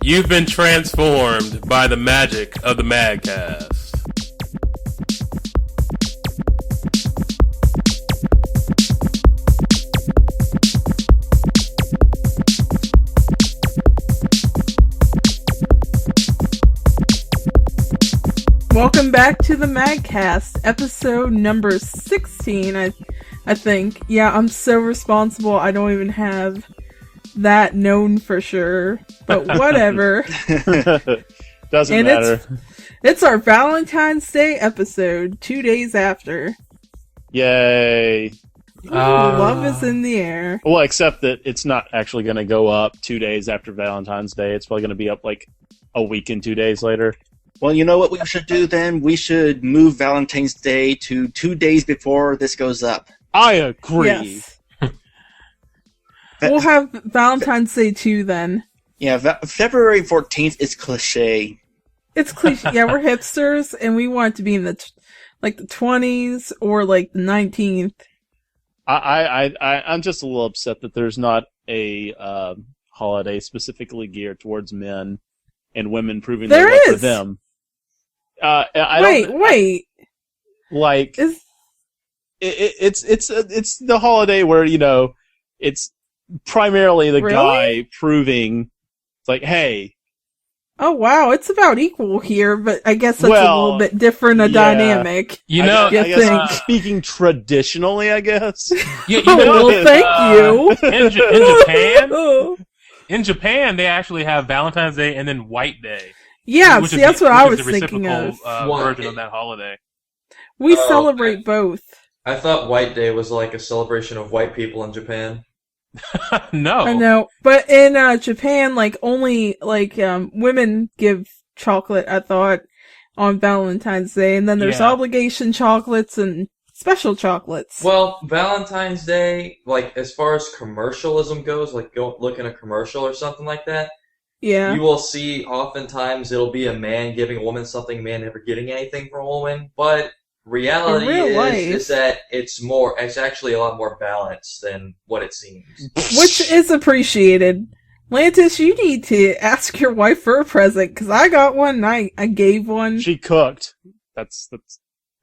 You've been transformed by the magic of the MagCast. Welcome back to the MagCast, episode number 16, I think. Yeah, I'm so responsible, I don't even have that known for sure, but whatever. Doesn't matter. It's our Valentine's Day episode, 2 days after. Yay. Ooh, love is in the air. Well, except that it's not actually going to go up 2 days after Valentine's Day. It's probably going to be up like a week and 2 days later. Well, you know what we should do then? We should move Valentine's Day to 2 days before this goes up. I agree. Yes. We'll have Valentine's Day 2 then. Yeah, February 14th is cliche. It's cliche. Yeah, we're hipsters, and we want it to be in the the 20s or like the 19th. I'm just a little upset that there's not a holiday specifically geared towards men and women proving their love for them. Wait. Like it's the holiday where it's primarily the guy proving, it's like, hey. Oh wow, it's about equal here, but I guess that's a little bit different dynamic. I guess speaking traditionally, I guess. Thank you. In Japan, they actually have Valentine's Day and then White Day. Yeah, that's what I was thinking of. Version of that holiday. We celebrate both. I thought White Day was like a celebration of white people in Japan. No. I know, but in Japan, only women give chocolate, I thought, on Valentine's Day, and then there's obligation chocolates and special chocolates. Well, Valentine's Day, as far as commercialism goes, go look in a commercial or something like that. Yeah. You will see oftentimes it'll be a man giving a woman something, a man never getting anything from a woman, but reality is that it's actually a lot more balanced than what it seems. Which is appreciated. Lantis, you need to ask your wife for a present, because I got one and I gave one. She cooked. That's.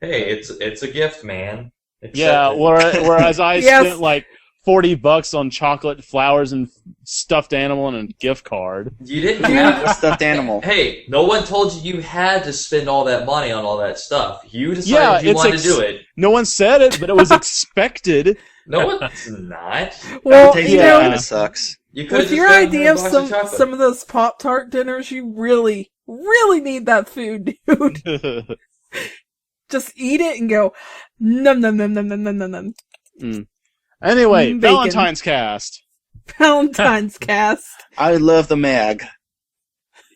Hey, it's a gift, man. Whereas I spent $40 on chocolate, flowers, and stuffed animal and a gift card. You didn't have a stuffed animal. Hey, no one told you had to spend all that money on all that stuff. You decided you wanted to do it. No one said it, but it was expected. No, it's not. Well, that kind of sucks. With your idea of some of those Pop-Tart dinners, you really, really need that food, dude. Just eat it and go, num num num num num num num num. Anyway, Bacon. Valentine's Cast. Valentine's Cast. I love the mag.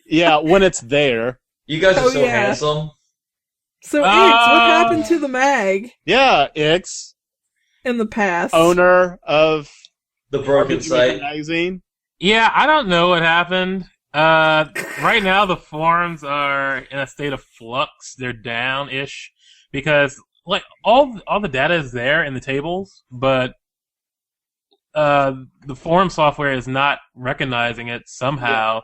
Yeah, when it's there. You guys are so handsome. So, Ix, what happened to the mag? Yeah, Ix. In the past. Owner of the Broken Site magazine. Yeah, I don't know what happened. Right now the forums are in a state of flux. They're down-ish because all the data is there in the tables, but the forum software is not recognizing it somehow.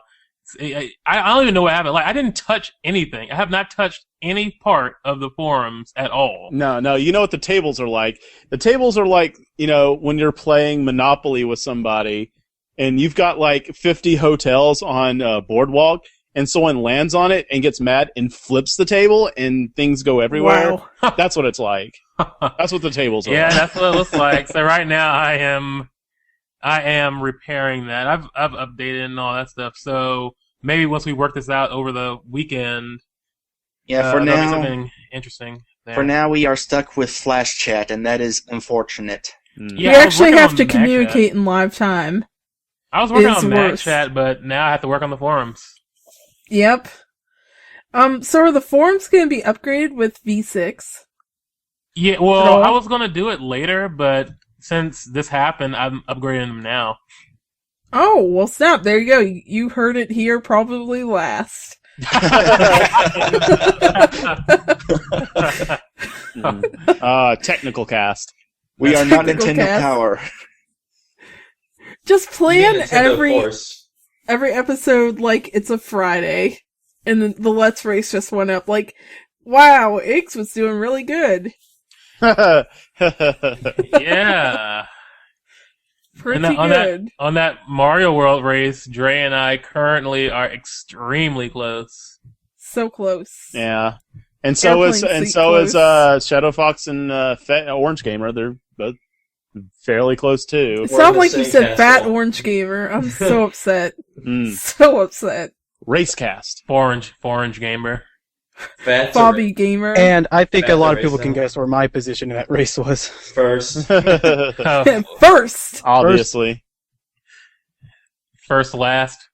Yeah. I don't even know what happened. I didn't touch anything. I have not touched any part of the forums at all. No. You know what the tables are like? The tables are like, when you're playing Monopoly with somebody and you've got 50 hotels on Boardwalk and someone lands on it and gets mad and flips the table and things go everywhere. Wow. That's what it's like. That's what the tables are. Yeah, that's what it looks like. So right now I am repairing that. I've updated and all that stuff. So maybe once we work this out over the weekend, for now, there'll be something interesting there. For now, we are stuck with Flash Chat, and that is unfortunate. Yeah, we actually have to communicate in live time. I was working on MagChat, but now I have to work on the forums. Yep. So are the forums going to be upgraded with V6? Yeah, well, I was going to do it later, but since this happened, I'm upgrading them now. Oh, well, snap. There you go. You heard it here probably last. Technical cast. We are not Nintendo Power. Just plan every every episode like it's a Friday, and the Let's Race just went up. Like, wow, Iggs was doing really good. Yeah. Pretty on good. On that Mario World race, Dre and I currently are extremely close. So close. Yeah. And so is Shadow Fox and Orange Gamer. They're both fairly close too. It sounded like you said castle. Fat Orange Gamer. I'm so upset. So upset. Racecast. Orange Gamer. Bobby Gamer. And I think a lot of race people can now. guess where my position in that race was. First. Oh, First! Obviously. first, last.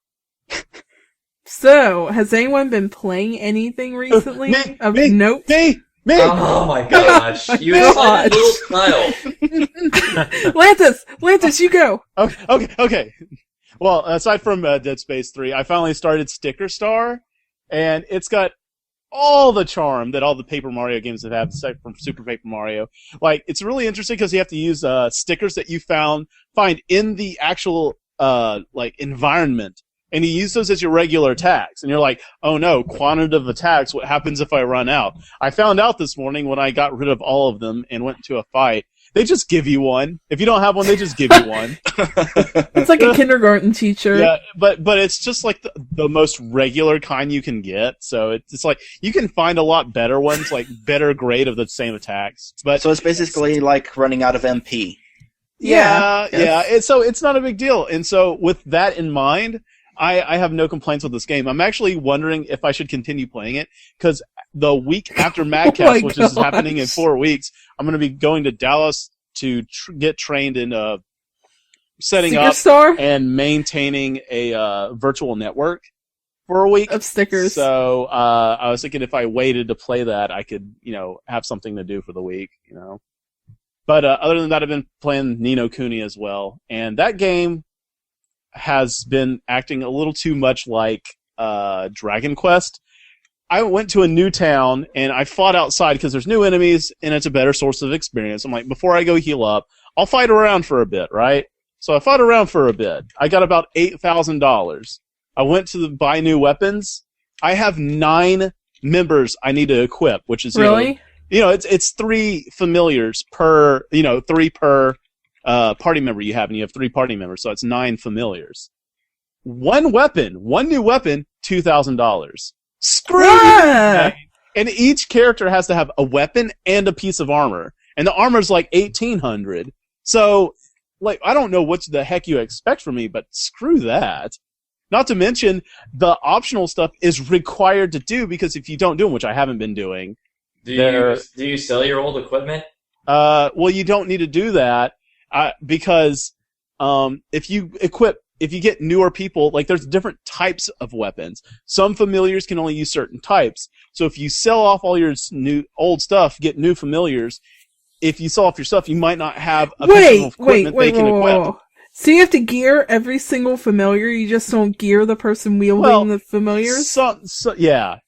So, has anyone been playing anything recently? Me, of me, note? Me! Oh my gosh. You God. little child. Lantis, you go! Okay. Well, aside from Dead Space 3, I finally started Sticker Star, and it's got all the charm that all the Paper Mario games have had, aside from Super Paper Mario. Like, it's really interesting because you have to use stickers that you find in the actual environment, and you use those as your regular attacks. And you're like, oh no, quantitative attacks, what happens if I run out? I found out this morning when I got rid of all of them and went to a fight, they just give you one. If you don't have one, they just give you one. It's like a kindergarten teacher. Yeah, but it's just like the most regular kind you can get. So it's like you can find a lot better ones, like better grade of the same attacks. But So it's basically like running out of MP. yeah. Yes. So it's not a big deal. And so with that in mind, I have no complaints with this game. I'm actually wondering if I should continue playing it because the week after MagCast, which is happening in 4 weeks, I'm going to be going to Dallas to get trained in setting up Star? and maintaining a virtual network for a week Of stickers. So I was thinking if I waited to play that, I could, have something to do for the week, But other than that, I've been playing Ni no Kuni as well, and that game has been acting a little too much like Dragon Quest. I went to a new town, and I fought outside because there's new enemies, and it's a better source of experience. I'm like, before I go heal up, I'll fight around for a bit, right? So I fought around for a bit. I got about $8,000. I went to buy new weapons. I have 9 members I need to equip, which is Really? It's 3 familiars per 3 per party member you have, and you have 3 party members, so it's 9 familiars. One new weapon, $2,000. Screw Yeah. you! And each character has to have a weapon and a piece of armor, and the armor's like $1,800. So, I don't know what the heck you expect from me, but screw that. Not to mention, the optional stuff is required to do, because if you don't do them, which I haven't been doing... Do you sell your old equipment? Well, you don't need to do that, because if you get newer people, there's different types of weapons. Some familiars can only use certain types. So if you sell off all your old stuff, get new familiars, if you sell off your stuff, you might not have a piece of equipment they can equip. So you have to gear every single familiar, you just don't gear the person wielding the familiars?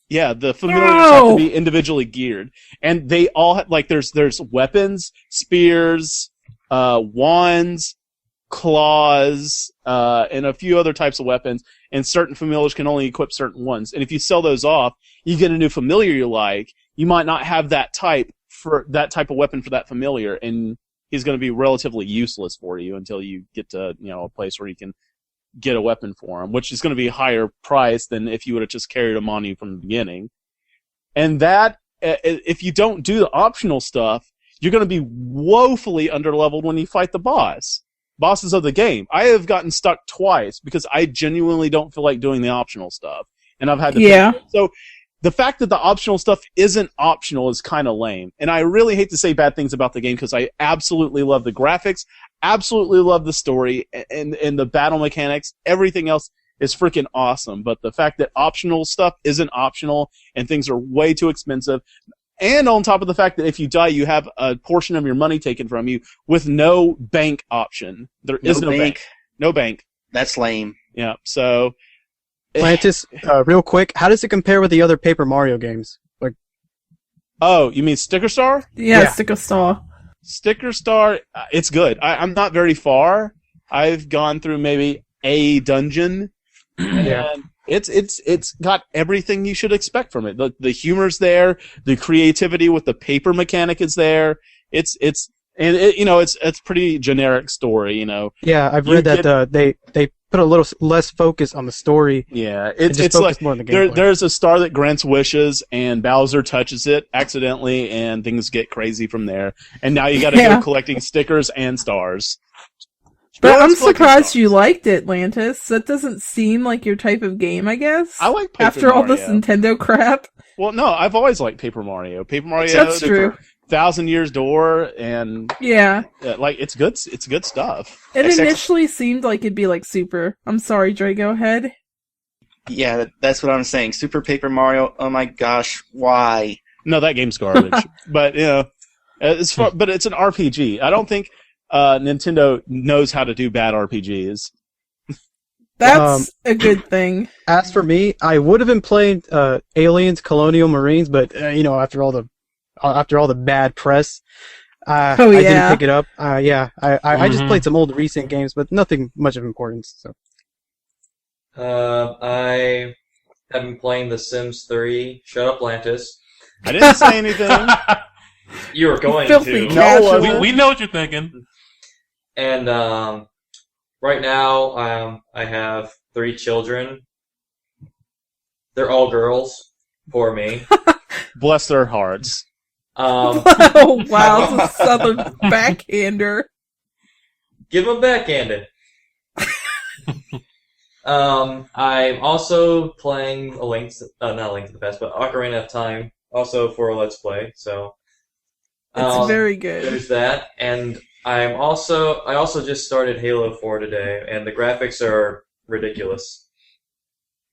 Yeah, the familiars have to be individually geared. And they all have, there's weapons, spears, wands, claws, and a few other types of weapons, and certain familiars can only equip certain ones. And if you sell those off, you get a new familiar you like, you might not have that type of weapon for that familiar, and he's going to be relatively useless for you until you get to, a place where you can get a weapon for him, which is going to be a higher price than if you would have just carried him on you from the beginning. And that, if you don't do the optional stuff, you're going to be woefully underleveled when you fight the bosses of the game. I have gotten stuck twice because I genuinely don't feel like doing the optional stuff, and I've had to So the fact that the optional stuff isn't optional is kind of lame, and I really hate to say bad things about the game because I absolutely love the graphics, absolutely love the story, and the battle mechanics. Everything else is freaking awesome, but the fact that optional stuff isn't optional and things are way too expensive, and on top of the fact that if you die, you have a portion of your money taken from you with no bank option. There is no bank. No bank. That's lame. Yeah, so... Lantis, real quick, how does it compare with the other Paper Mario games? Oh, you mean Sticker Star? Yeah. Sticker Star. Sticker Star, it's good. I'm not very far. I've gone through maybe a dungeon, And it's got everything you should expect from it. The humor's there, the creativity with the paper mechanic is there. It's pretty generic story, you know. Yeah, I've read that they put a little less focus on the story. Yeah, it's like more on the gameplay. There's a star that grants wishes, and Bowser touches it accidentally, and things get crazy from there. And now you got to go collecting stickers and stars. But I'm surprised you liked it, Lantis. That doesn't seem like your type of game, I guess. I like Paper after Mario. All this Nintendo crap. Well, no, I've always liked Paper Mario. Paper Mario, that's true. 1,000 Years Door, and it's good. It's good stuff. It initially seemed like it'd be like Super. I'm sorry, Dre. Go ahead. Yeah, that's what I'm saying. Super Paper Mario. Oh my gosh, why? No, that game's garbage. But but it's an RPG. I don't think Nintendo knows how to do bad RPGs. That's a good thing. As for me, I would have been playing Aliens, Colonial Marines, but after all the bad press, I didn't pick it up. I just played some old recent games, but nothing much of importance. So. I have been playing The Sims 3. Shut up, Lantis. I didn't say anything. You were going Filthy to. No, we know what you're thinking. And right now, I have 3 children. They're all girls. Poor me. Bless their hearts. Oh wow, it's a southern backhander. Give them backhanded. I'm also playing not a Link to the Past, but Ocarina of Time, also for a Let's Play. So it's very good. There's that, and I also just started Halo 4 today, and the graphics are ridiculous.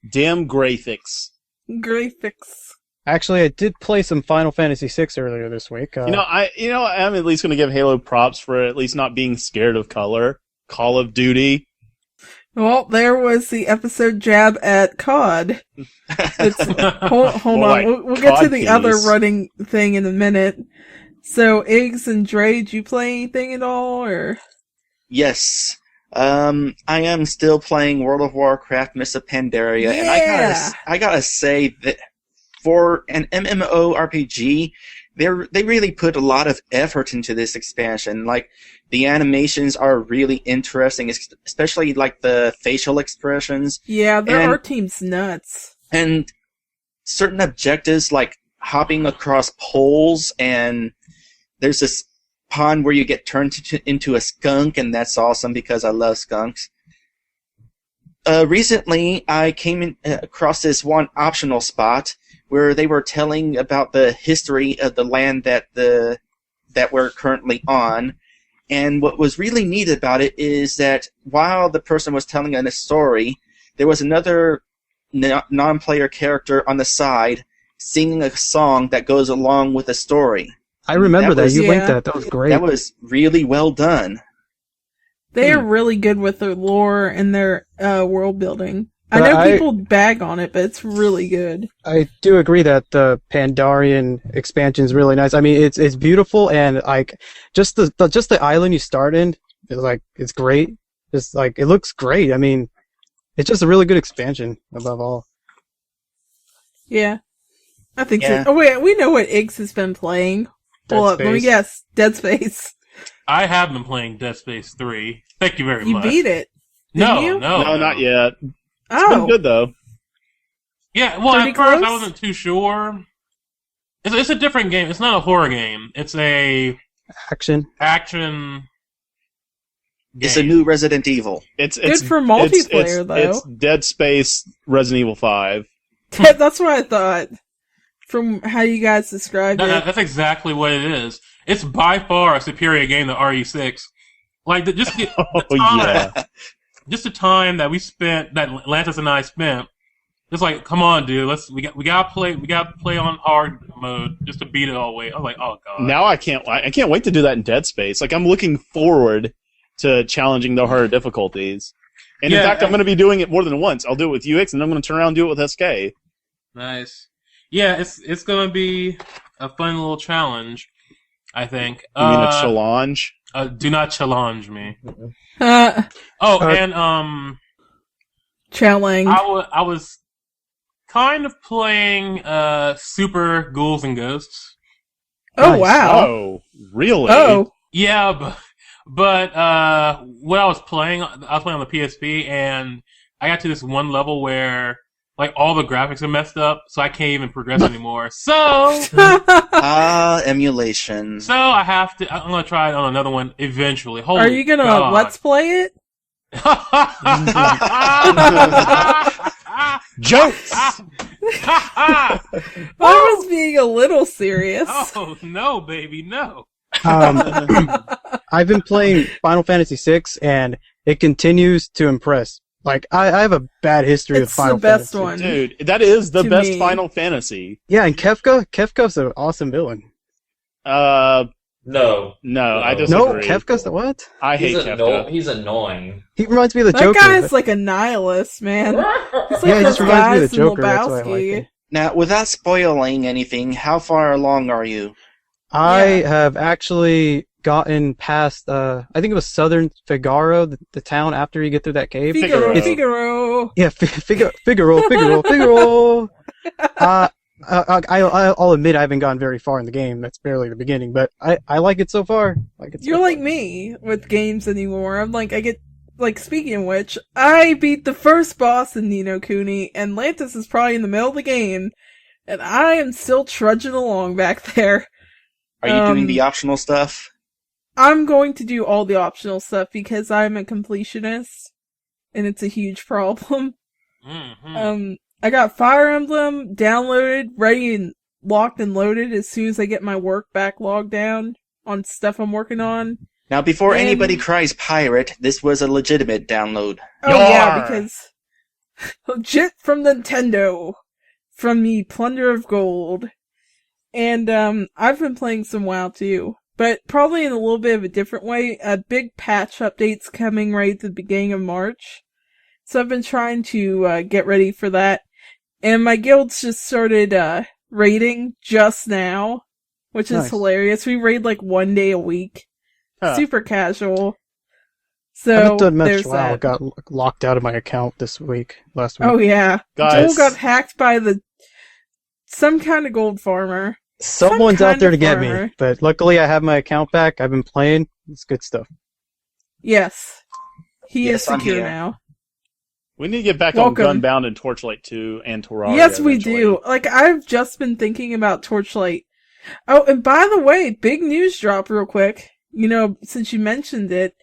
Damn graphics. Graphics. Actually, I did play some Final Fantasy VI earlier this week. I'm at least going to give Halo props for at least not being scared of color. Call of Duty. Well, there was the episode jab at COD. Hold on, like we'll get to the cod other piece. running thing in a minute. So, Iggs and Dre, did you play anything at all, or? Yes. I am still playing World of Warcraft Mists of Pandaria, and I gotta say that for an MMORPG, they really put a lot of effort into this expansion. Like, the animations are really interesting, especially like the facial expressions. Yeah, our team's nuts. And certain objectives like hopping across poles, and there's this pond where you get turned into a skunk, and that's awesome because I love skunks. Recently, I came across this one optional spot where they were telling about the history of the land that we're currently on. And what was really neat about it is that while the person was telling a story, there was another non-player character on the side singing a song that goes along with the story. I remember that. You linked that. That was great. That was really well done. They are really good with their lore and their world building. I know people bag on it, but it's really good. I do agree that the Pandarian expansion is really nice. I mean, it's beautiful, and like just the island you start in, it's great. Just like it looks great. I mean, it's just a really good expansion above all. Yeah, I think so. Oh wait, we know what Iggs has been playing. Let me guess. Dead Space. I have been playing Dead Space 3. Thank you very much. You beat it. No, not yet. It's Oh, been good though. Yeah, well, Pretty at first close? I wasn't too sure. It's a different game. It's not a horror game. It's a Action. action. It's a new Resident Evil. It's good for multiplayer though. It's Dead Space, Resident Evil 5. That's what I thought. From how you guys described No, it. that's exactly what it is. It's by far a superior game to RE6. Like just the time, just the time that we spent, that Lantis and I spent. It's like, come on, dude. We gotta play on hard mode just to beat it all the way. I was like, oh god. Now I can't wait to do that in Dead Space. Like, I'm looking forward to challenging the harder difficulties. And in fact, I'm going to be doing it more than once. I'll do it with UX, and then I'm going to turn around and do it with SK. Nice. Yeah, it's going to be a fun little challenge, I think. You mean a challenge? Do not challenge me. Uh, And Challenge. I was kind of playing Super Ghouls and Ghosts. Oh, Nice. wow. Oh, really? Oh. Yeah, but what I was playing on the PSP, and I got to this one level where like all the graphics are messed up, so I can't even progress anymore. So Emulation. So I'm gonna try it on another one eventually. Holy Are you gonna God. let's play it? Jokes! I was being a little serious. Oh, no, baby, no. I've been playing Final Fantasy VI, and it continues to impress. Like, I have a bad history with It's Final the best Fantasy. one. Dude, that is the To best me. Final Fantasy. Yeah, and Kefka's an awesome villain. No. No, I No. disagree. No, Kefka's the what? I hate Kefka. He's annoying. He reminds me of the That Joker. guy's like a nihilist, man. He's like Yeah, he those just reminds me of guys the in Joker, that's why I like Lebowski. it. Now, without spoiling anything, how far along are you? I Yeah. have actually gotten past, I think it was Southern Figaro, the town after you get through that cave. Figaro, Figaro. Figaro. Yeah, Figaro. I'll admit I haven't gone very far in the game. That's barely the beginning, but I like it so far. You're like me with games anymore. I'm like, I get, like, speaking of which, I beat the first boss in Ni no Kuni, and Lantis is probably in the middle of the game, and I am still trudging along back there. Are you doing the optional stuff? I'm going to do all the optional stuff because I'm a completionist, and it's a huge problem. Mm-hmm. I got Fire Emblem downloaded, ready and locked and loaded as soon as I get my work backlog down on stuff I'm working on. Now, before And- anybody cries pirate, this was a legitimate download. Oh yeah, Yar! because legit from Nintendo, from the Plunder of Gold. And I've been playing some WoW too, but probably in a little bit of a different way. A big patch update's coming right at the beginning of March. So I've been trying to get ready for that. And my guild's just started raiding just now, which is Nice. hilarious. We raid like one day a week. Huh. Super casual. I So haven't done much there's WoW. that. I got locked out of my account last week. Oh yeah. Guys. Joel got hacked by some kind of gold farmer. Someone's some out there to kind get of me, farmer. but luckily I have my account back. I've been playing. It's good stuff. Yes. He Yes, is I'm secure here. now. We need to get back Welcome. on Gunbound and Torchlight 2 and Terraria. Yes, we eventually. do. Like, I've just been thinking about Torchlight. Oh, and by the way, big news drop real quick. You know, since you mentioned it,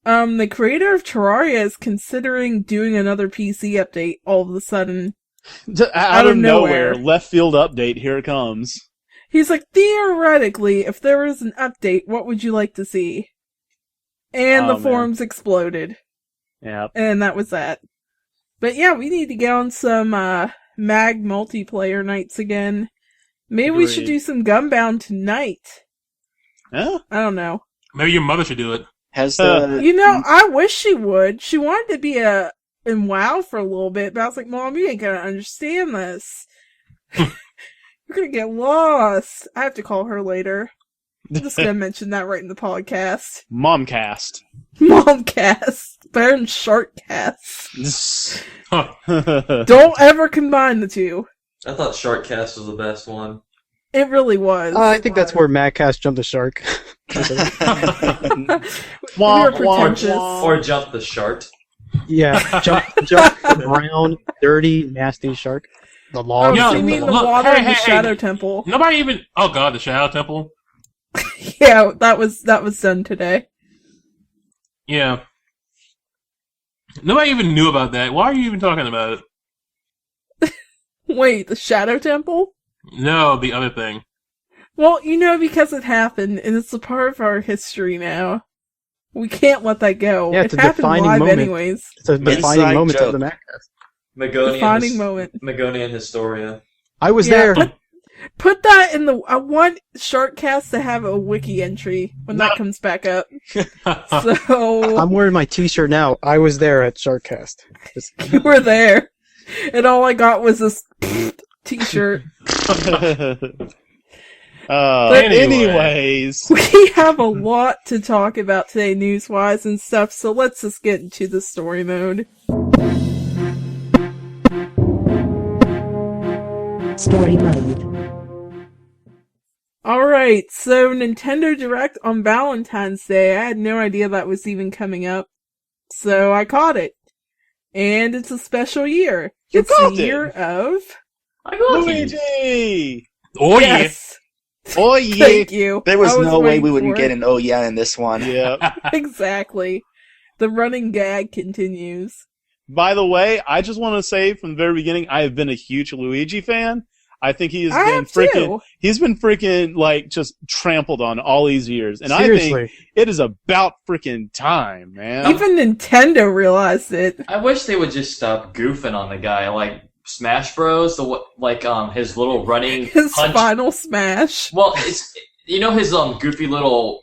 the creator of Terraria is considering doing another PC update all of a sudden. Out of nowhere. left field update, here it comes. He's like, theoretically, if there was an update, what would you like to see? And Oh, the man. forums exploded. Yeah. And that was that. But yeah, we need to get on some MAG multiplayer nights again. Maybe we should Agreed. do some Gunbound tonight. Huh? I don't know. Maybe your mother should do it. Has the You know, I wish she would. She wanted to be in WoW for a little bit, but I was like, Mom, you ain't gonna understand this. You're gonna get lost. I have to call her later. I'm just gonna mention that right in the podcast. Momcast. Momcast. Better than Sharkcast. Huh. Don't ever combine the two. I thought Sharkcast was the best one. It really was. I think that's where MagCast jumped the shark. We were Wah, wah, pretentious. wah. Or Jump the Shark. Yeah, jump the brown, dirty, nasty shark. The Oh, log. Yeah, so you mean the look, water in the hey, Shadow Temple? Nobody even. Oh god, the Shadow Temple. Yeah, that was done today. Yeah. Nobody even knew about that. Why are you even talking about it? Wait, the Shadow Temple? No, the other thing. Well, you know, because it happened, and it's a part of our history now. We can't let that go. Yeah, it it's a happened defining live moment. anyways. It's a defining Inside moment joke. of the MagCast. Defining moment. Megonian Historia. I was Yeah, there. Put that in the... I want Sharkcast to have a wiki entry when that comes back up. So, I'm wearing my T-shirt now. I was there at Sharkcast. Just- you were there. And all I got was this t-shirt. Anyways. We have a lot to talk about today, news-wise and stuff, so let's just get into the story mode. Story mode. Alright, so Nintendo Direct on Valentine's Day. I had no idea that was even coming up. So I caught it. And it's a special year. It's the year of Luigi! Oh yes. Oh yeah! Thank you. There was I no way waiting we wouldn't for get it. an oh yeah in this one. Yeah. Exactly. The running gag continues. By the way, I just want to say from the very beginning, I have been a huge Luigi fan. I think he's been freaking like just trampled on all these years, and Seriously. I think it is about freaking time, man. Even Nintendo realized it. I wish they would just stop goofing on the guy, like Smash Bros. His little running His punch. final smash. Well, it's his goofy little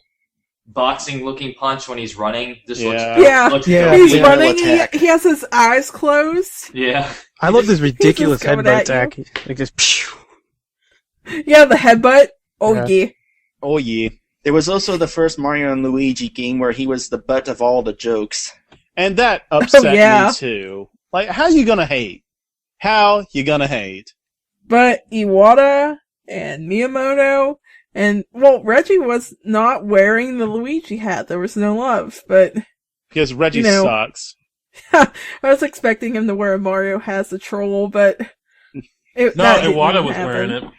boxing-looking punch when he's running. Just Yeah. looks Yeah. He's goofy. running, attack. he has his eyes closed. Yeah. I love this ridiculous He's just coming headbutt at attack. Like this. Phew. Yeah, the headbutt. Oh Yeah. yeah. Oh yeah. There was also the first Mario and Luigi game where he was the butt of all the jokes. And that upset yeah. me too. Like, how you gonna hate? How you gonna hate? But Iwata and Miyamoto and, well, Reggie was not wearing the Luigi hat. There was no love, but Because Reggie You know. sucks. I was expecting him to wear a Mario has a troll, but No, that didn't Iwata even was wearing happen.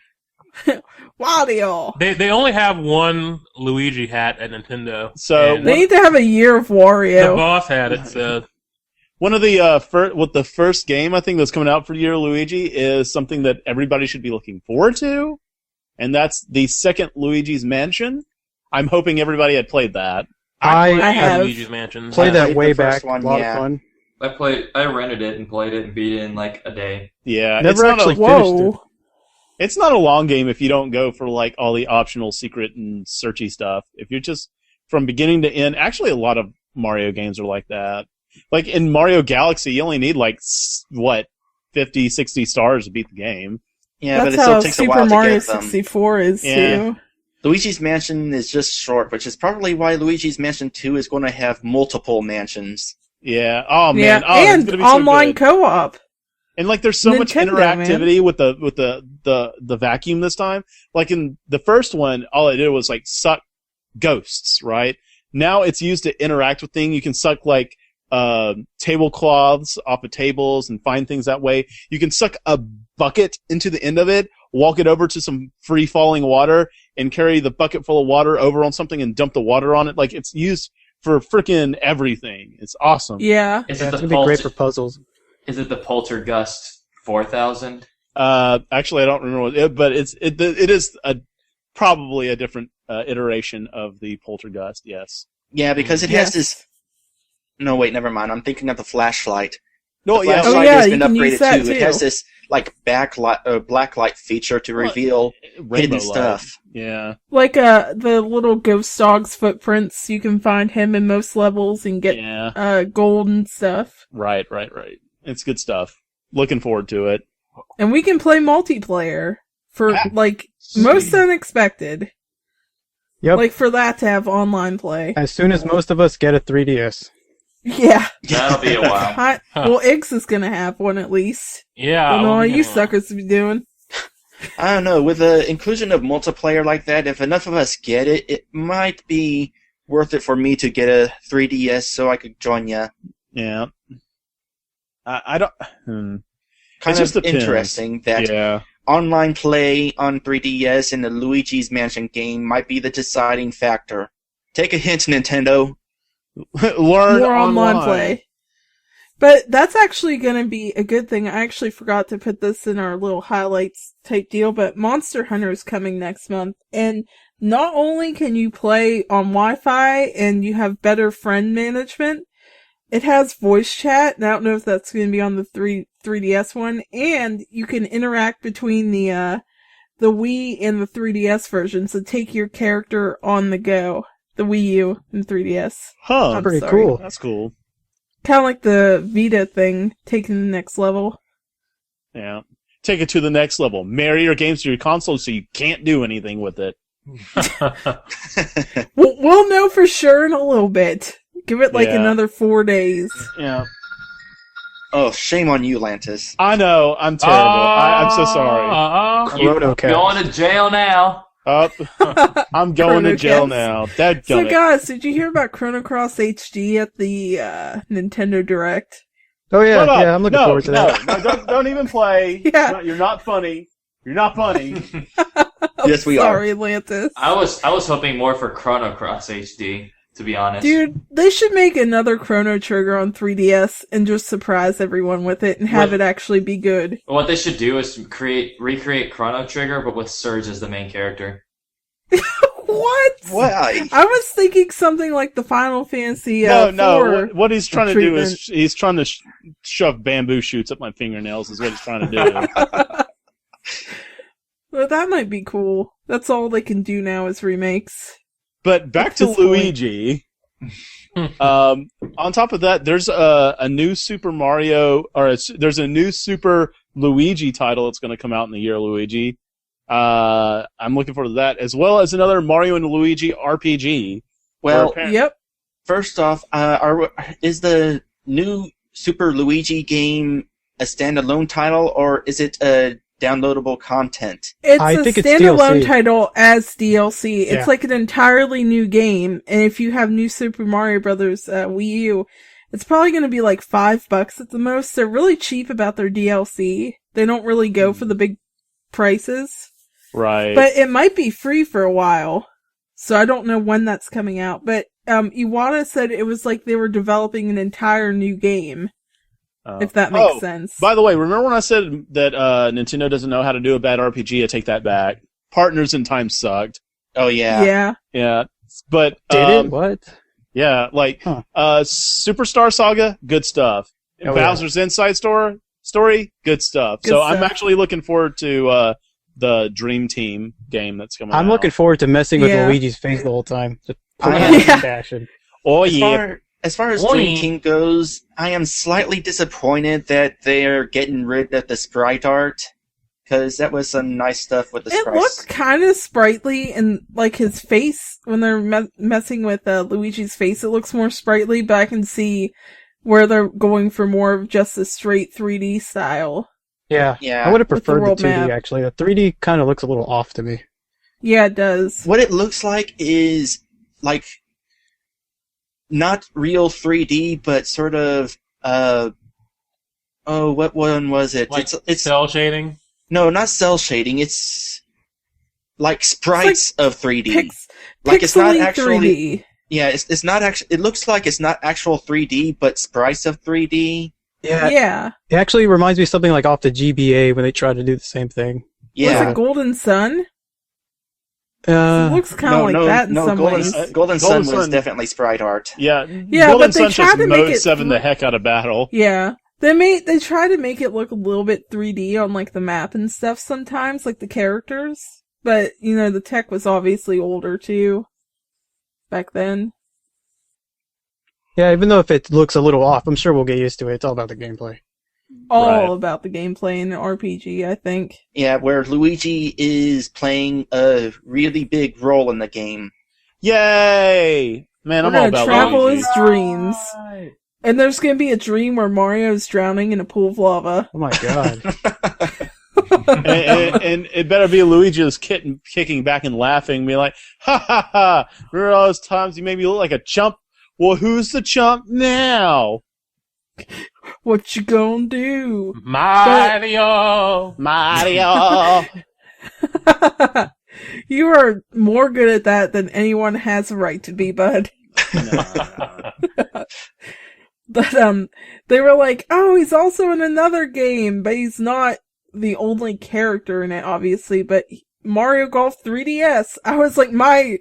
it. Wario. They only have one Luigi hat at Nintendo. So, and They need to have a Year of the Wario. boss had it, so one of the first game I think that's coming out for Year of Luigi is something that everybody should be looking forward to, and that's the second Luigi's Mansion. I'm hoping everybody had played that. I played have Luigi's Mansion. played I that played way the first back. one, A lot yeah. of fun. I rented it and played it and beat it in like a day. Yeah, Never it's actually not finished it. Whoa. it's not a long game if you don't go for like all the optional secret and searchy stuff. If you're just from beginning to end, actually a lot of Mario games are like that. Like in Mario Galaxy, you only need like 50, 60 stars to beat the game. Yeah, That's but it still how takes a Super while Mario to get them. 64 is, Yeah. too. Luigi's Mansion is just short, which is probably why Luigi's Mansion 2 is going to have multiple mansions. Yeah. Oh man. Yeah, Oh, it's and gonna be so online good. co-op. And like, there's so much Nintendo, interactivity with the vacuum this time. Like in the first one, all it did was like suck ghosts, right? Now it's used to interact with things. You can suck like tablecloths off of tables and find things that way. You can suck a bucket into the end of it, walk it over to some free falling water, and carry the bucket full of water over on something and dump the water on it. Like, it's used for freaking everything. It's awesome. Yeah. Is Yeah, it it's the gonna be great for puzzles. Is it the Poltergust 4000? Actually, I don't remember what it, but it is probably a different iteration of the Poltergust. Yes. Yeah, because it Yes. has this... No, wait, never mind. I'm thinking of the flashlight. No, The yeah. Oh, flashlight yeah, has you been can use upgraded that too. It too. has this like blacklight feature to Well, reveal Rainbow hidden light. stuff. Yeah. Like the little ghost dog's footprints, you can find him in most levels and get Yeah. gold and stuff. Right. It's good stuff. Looking forward to it. And we can play multiplayer for Ah, like most unexpected. Yep. Like for that to have online play. As soon as most of us get a 3DS. Yeah. That'll be a while. Well, Iggs is gonna have one at least. Yeah. I don't know well, all you you know. suckers be doing. I don't know. With the inclusion of multiplayer like that, if enough of us get it, it might be worth it for me to get a 3DS so I could join ya. Yeah. I don't. Kind just of depends. interesting that Yeah. online play on 3DS in the Luigi's Mansion game might be the deciding factor. Take a hint, Nintendo. Learn More online play. But that's actually going to be a good thing. I actually forgot to put this in our little highlights type deal, but Monster Hunter is coming next month. And not only can you play on Wi-Fi and you have better friend management, it has voice chat. And I don't know if that's going to be on the 3DS one. And you can interact between the Wii and the 3DS version. So take your character on the go. The Wii U and 3DS. Huh. I'm Pretty sorry. cool. That's cool. Kind of like the Vita thing, taking the next level. Yeah. Take it to the next level. Marry your games to your console so you can't do anything with it. We'll know for sure in a little bit. Give it like Yeah. another 4 days. Yeah. Oh, shame on you, Lantis. I know, I'm terrible. I'm so sorry. You're going to jail now. I'm going to jail now. So, guys, did you hear about Chrono Cross HD at the Nintendo Direct? Oh yeah, I'm looking forward to that. No, don't even play. Yeah. No, you're not funny. You're not funny. Yes, we Sorry, are. Lantis. I was hoping more for Chrono Cross HD, to be honest. Dude, they should make another Chrono Trigger on 3DS and just surprise everyone with it and have it actually be good. What they should do is recreate Chrono Trigger, but with Surge as the main character. What? Why? I was thinking something like the Final Fantasy. No. What he's trying to do is he's trying to shove bamboo shoots up my fingernails. Is what he's trying to do. Well, that might be cool. That's all they can do now is remakes. But back to Luigi. On top of that, there's a new Super Mario, there's a new Super Luigi title that's going to come out in the Year of Luigi. I'm looking forward to that, as well as another Mario and Luigi RPG. Well, yep. First off, is the new Super Luigi game a standalone title, or is it a downloadable content? It's I a think standalone it's DLC. title as DLC. It's Yeah. like an entirely new game, and if you have new Super Mario Brothers Wii U, it's probably going to be like $5 at the most. They're really cheap about their DLC. They don't really go for the big prices. Right. But it might be free for a while. So I don't know when that's coming out. But Iwata said it was like they were developing an entire new game. If that makes sense. By the way, remember when I said that Nintendo doesn't know how to do a bad RPG? I take that back. Partners in Time sucked. Oh, yeah. Yeah. But Did it? What? Yeah, like Superstar Saga, good stuff. Oh, Bowser's Inside Story, good stuff. Good so stuff. I'm actually looking forward to the Dream Team game that's coming out. I'm looking forward to messing with Yeah. Luigi's face the whole time. Just Yeah. passion. Oh, As yeah. far as Dream Team goes, I am slightly disappointed that they're getting rid of the sprite art, because that was some nice stuff with the It sprites. looked kind of sprightly, and like his face, when they're messing with Luigi's face, it looks more sprightly, but I can see where they're going for more of just a straight 3D style. Yeah. Yeah. I would have With the preferred the world 2D, map. actually. The 3D kind of looks a little off to me. Yeah, it does. What it looks like is, like, not real 3D, but sort of, what one was it? Like It's cell shading. no, not cell shading. It's like sprites of 3D. Like it's not pixely actually. 3D. Yeah, it's not actually. It looks like it's not actual 3D, but sprites of 3D. Yeah. It actually reminds me of something like off the GBA when they tried to do the same thing. Yeah. Was it Golden Sun? It looks kind of like that in some ways. Golden Sun was Sun- definitely sprite art. Yeah, Yeah, Golden but they Sun tried just to make mode it 7 the heck out of battle. Yeah. They try to make it look a little bit 3D on like the map and stuff sometimes, like the characters. But, the tech was obviously older too. Back then. Yeah, even though if it looks a little off, I'm sure we'll get used to it. It's all about the gameplay. All Right. about the gameplay in an RPG, I think. Yeah, where Luigi is playing a really big role in the game. Yay! Man, We're I'm all gonna about travel Luigi. his dreams. And there's gonna be a dream where Mario's drowning in a pool of lava. Oh my god. and it better be Luigi just kicking back and laughing, be like, ha ha ha! Remember all those times you made me look like a chump? Well, who's the chump now? What you gonna do? Mario. Mario! You are more good at that than anyone has a right to be, bud. But they were like, oh, he's also in another game, but he's not the only character in it, obviously. But Mario Golf 3DS, I was like, my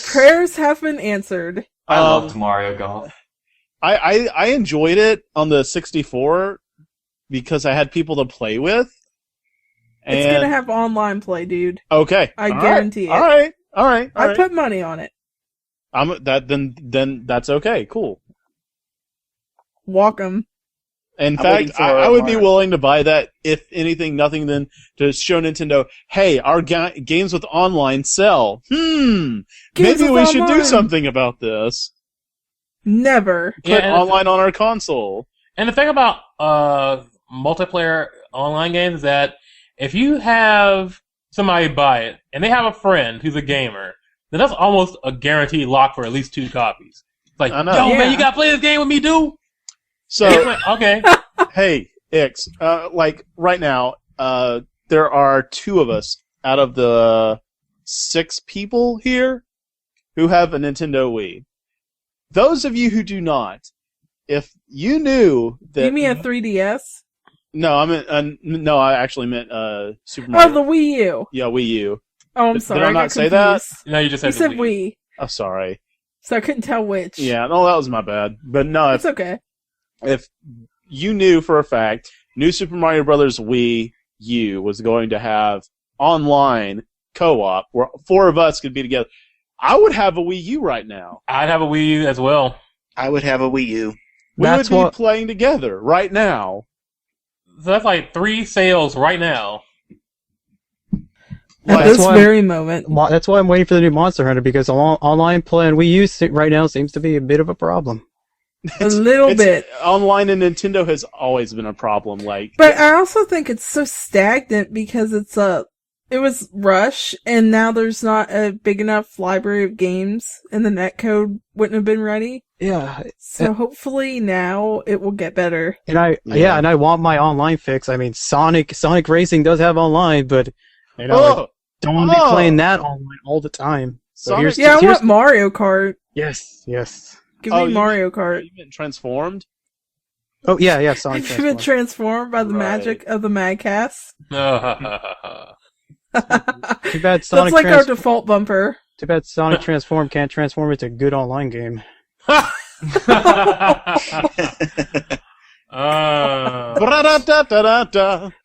prayers have been answered. I loved Mario Golf. I enjoyed it on the 64 because I had people to play with. It's gonna have online play, dude. Okay. I guarantee it. All right. I put money on it. Then that's okay. Cool. Walk 'em. In I'm waiting fact, for I would be Mario. willing to buy that, if anything, nothing than to show Nintendo, hey, our games with online sell. Games Maybe with we should do online. something about this. Never. Put online on our console. And the thing about multiplayer online games is that if you have somebody buy it and they have a friend who's a gamer, then that's almost a guaranteed lock for at least 2 copies. It's like, yo, man, you gotta play this game with me, dude. So, okay. Hey, Ix, like right now, there are 2 of us out of the 6 people here who have a Nintendo Wii. Those of you who do not, if you knew that... You mean a 3DS? No, I actually meant Super Mario. Oh, the Wii U. Yeah, Wii U. Oh, I'm sorry. Did I not say that? No, you just said You said Wii. Wii. Oh, sorry. So I couldn't tell which. Yeah, no, that was my bad. But no, It's okay. if you knew for a fact New Super Mario Bros. Wii U was going to have online co-op where 4 of us could be together, I would have a Wii U right now. I'd have a Wii U as well. I would have a Wii U. We would be playing together right now. So that's like 3 sales right now. At this very moment. That's why I'm waiting for the new Monster Hunter, because online play on Wii U right now seems to be a bit of a problem. A little bit. Online in Nintendo has always been a problem. But I also think it's so stagnant because it was Rush, and now there's not a big enough library of games, and the netcode wouldn't have been ready. Yeah. So hopefully now it will get better. And I want my online fix. I mean, Sonic Racing does have online, but I don't want to be playing that online all the time. So I want Mario Kart. Yes. Give me Mario Kart. You've been transformed? Oh, yeah, Sonic You've been transformed by the magic of the MagCast. Too bad Sonic That's like our default bumper. Too bad Sonic Transform can't transform into a good online game. So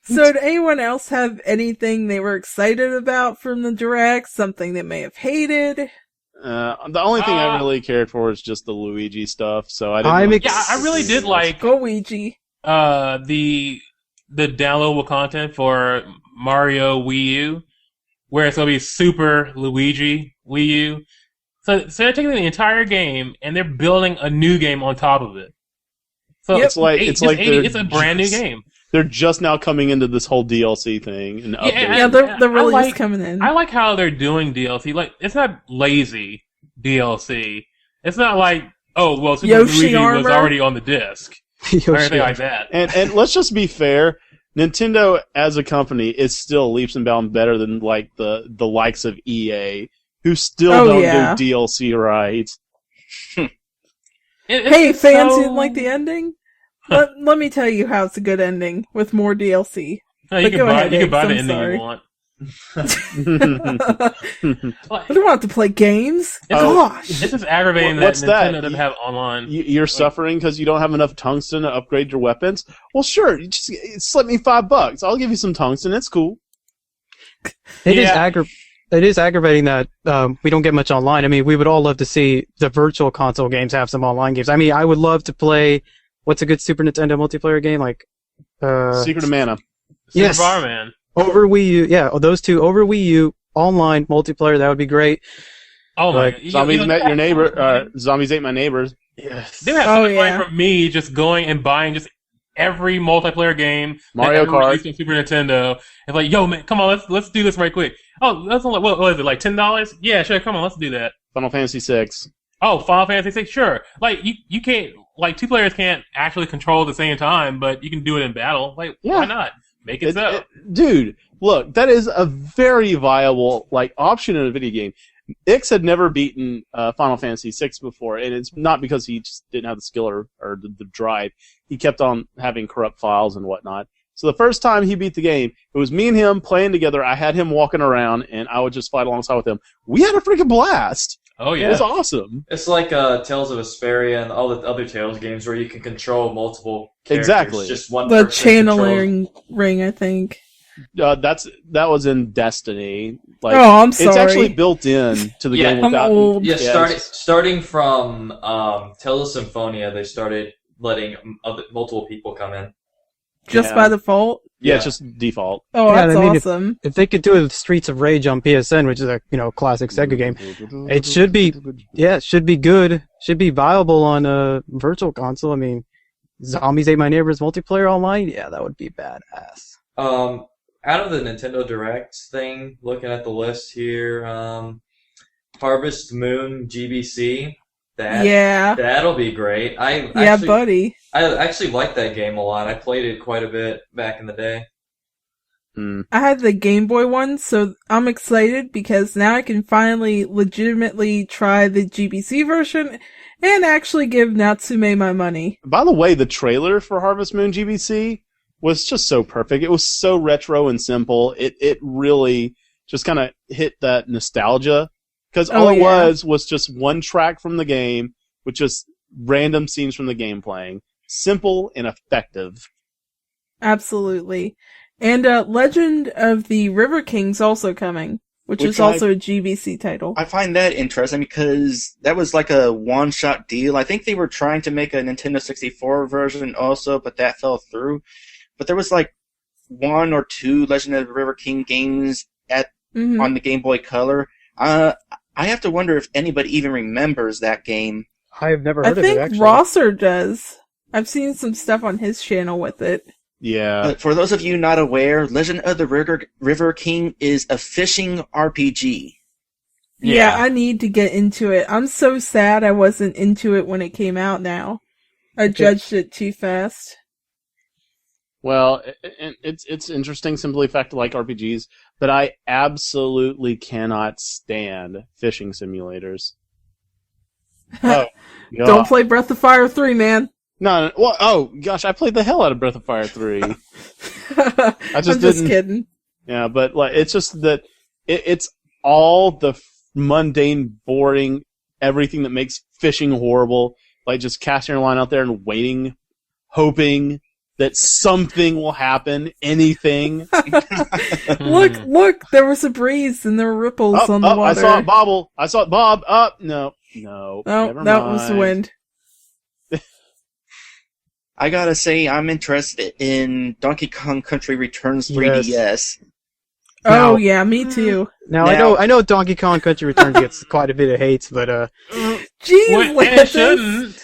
did anyone else have anything they were excited about from the Direct? Something they may have hated? The only thing I really cared for is just the Luigi stuff, so I didn't... I really did like... Go Luigi. The downloadable content for Mario Wii U, where it's going to be Super Luigi Wii U. So they're taking the entire game and they're building a new game on top of it. So it's it's a brand new game. They're just now coming into this whole DLC thing and they're really just coming in. I like how they're doing DLC. Like, it's not lazy DLC. It's not like, Super Luigi was already on the disc or anything like that. And let's just be fair. Nintendo as a company is still leaps and bounds better than like the likes of EA, who still don't do DLC right. Hey, fans didn't like the ending? Let me tell you how it's a good ending with more DLC. No, you can buy the ending you want. I don't want to play games. Gosh, it's just aggravating that Nintendo doesn't have online. You're suffering because you don't have enough tungsten to upgrade your weapons. Well, sure, you just slip me $5. I'll give you some tungsten. It's cool. It is aggravating that we don't get much online. I mean, we would all love to see the virtual console games have some online games. I mean, I would love to play. What's a good Super Nintendo multiplayer game? Like Secret of Mana. Yes. Super Barman. Over Wii U, those 2 over Wii U online multiplayer. That would be great. Oh my! Zombies met your neighbor. Zombies ate my neighbors. Yes. They have so much money from me just going and buying just every multiplayer game. Mario Kart. Super Nintendo. It's like, yo man, come on, let's do this right quick. Oh, that's only, what is it, like $10? Yeah, sure, come on, let's do that. Final Fantasy VI. Oh, Final Fantasy VI, sure. Like you can't, like 2 players can't actually control at the same time, but you can do it in battle. Like, why not? Make it so. Dude, look, that is a very viable option in a video game. Ix had never beaten Final Fantasy VI before, and it's not because he just didn't have the skill or the drive. He kept on having corrupt files and whatnot. So the first time he beat the game, it was me and him playing together. I had him walking around, and I would just fight alongside with him. We had a freaking blast. Oh, yeah. It was awesome. It's like Tales of Vesperia and all the other Tales games where you can control multiple characters. Exactly. Just one the person channeling ring, I think. That was in Destiny. I'm sorry. It's actually built in to the game. I'm old. Yeah, starting from Tales of Symphonia, they started letting multiple people come in. Just by default? Yeah, it's just default. Oh, that's awesome. If they could do it with Streets of Rage on PSN, which is a classic Sega game, it should be good. Should be viable on a virtual console. I mean, Zombies Ate My Neighbors multiplayer online, yeah, that would be badass. Out of the Nintendo Direct thing, looking at the list here, Harvest Moon GBC. That'll be great. Buddy. I actually like that game a lot. I played it quite a bit back in the day. I had the Game Boy one, so I'm excited because now I can finally legitimately try the GBC version and actually give Natsume my money. By the way, the trailer for Harvest Moon GBC was just so perfect. It was so retro and simple. It really just kind of hit that nostalgia. Because all it was just one track from the game with just random scenes from the game playing. Simple and effective. Absolutely. And Legend of the River King's also coming, which is also a GBC title. I find that interesting because that was like a one-shot deal. I think they were trying to make a Nintendo 64 version also, but that fell through. But there was like 1 or 2 Legend of the River King games on the Game Boy Color. I have to wonder if anybody even remembers that game. I've never heard of it, actually. I think Rosser does. I've seen some stuff on his channel with it. Yeah. But for those of you not aware, Legend of the River King is a fishing RPG. Yeah, I need to get into it. I'm so sad I wasn't into it when it came out now. I judged it too fast. Well, it's interesting simply the fact I like RPGs, but I absolutely cannot stand fishing simulators. Oh, Don't play Breath of Fire 3, man. No, well, oh gosh, I played the hell out of Breath of Fire 3. I'm just kidding. Yeah, but like it's just that it's all the mundane, boring, everything that makes fishing horrible. Like just casting your line out there and waiting, hoping that something will happen, anything. Look, there was a breeze and there were ripples on the water. I saw it bobble. I saw it bob. No, never mind. That was the wind. I gotta say, I'm interested in Donkey Kong Country Returns 3DS. Yes. Oh yeah, me too. Now I know Donkey Kong Country Returns gets quite a bit of hate, but Jeez,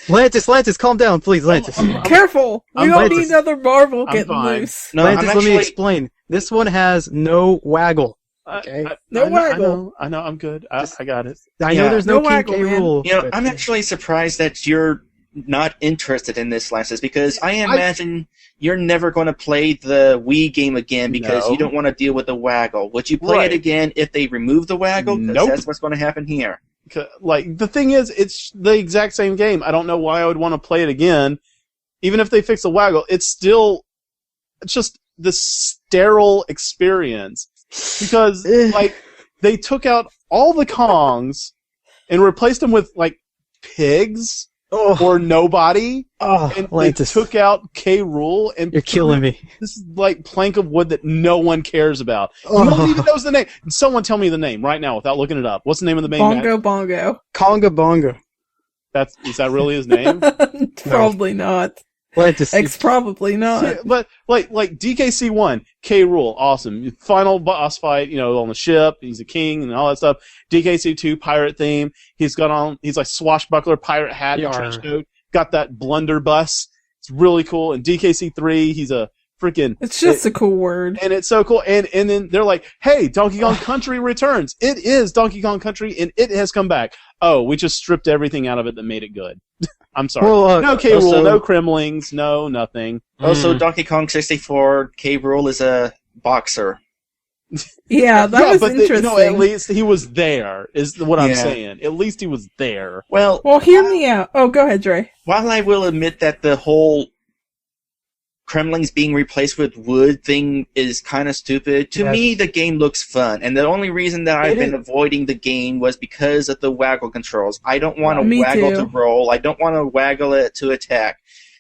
Lantis, calm down, please, Lantis. Careful, we don't need another Marvel getting loose. No, Lantis, let me explain. This one has no waggle. Okay, no waggle. I know. I'm good. I got it. I know there's no waggle, King K rule. You know, I'm actually surprised that you're not interested in this, Lantis, because I imagine you're never going to play the Wii game again because you don't want to deal with the waggle. Would you play it again if they remove the waggle? Because that's what's going to happen here. Like, the thing is, it's the exact same game. I don't know why I would want to play it again. Even if they fix the waggle, it's just this sterile experience. Because, like, they took out all the Kongs and replaced them with, like, pigs. Or nobody. And they took out K. Rool and you're killing me. This is like plank of wood that no one cares about. No one even knows the name. Someone tell me the name right now without looking it up. What's the name of the main guy? Bongo. Conga Bongo. Is that really his name? Probably not. It's probably not. See, but like DKC1, K. Rool, awesome. Final boss fight, on the ship. He's a king and all that stuff. DKC2, pirate theme. He's like swashbuckler, pirate hat, and trench coat. Got that blunderbuss. It's really cool. And DKC3, he's a freaking. It's just a cool word. And it's so cool. And then they're like, hey, Donkey Kong Country returns. It is Donkey Kong Country, and it has come back. Oh, we just stripped everything out of it that made it good. I'm sorry. Well, no K. Rool, no Kremlings, no nothing. Also, Donkey Kong 64, K. Rool is a boxer. Yeah, that was interesting. At least he was there, is what I'm saying. At least he was there. Well, hear me out. Oh, go ahead, Dre. While I will admit that the whole Kremlings being replaced with wood thing is kind of stupid, to me the game looks fun, and the only reason that I've been avoiding the game was because of the waggle controls. I don't want to waggle to roll. I don't want to waggle it to attack.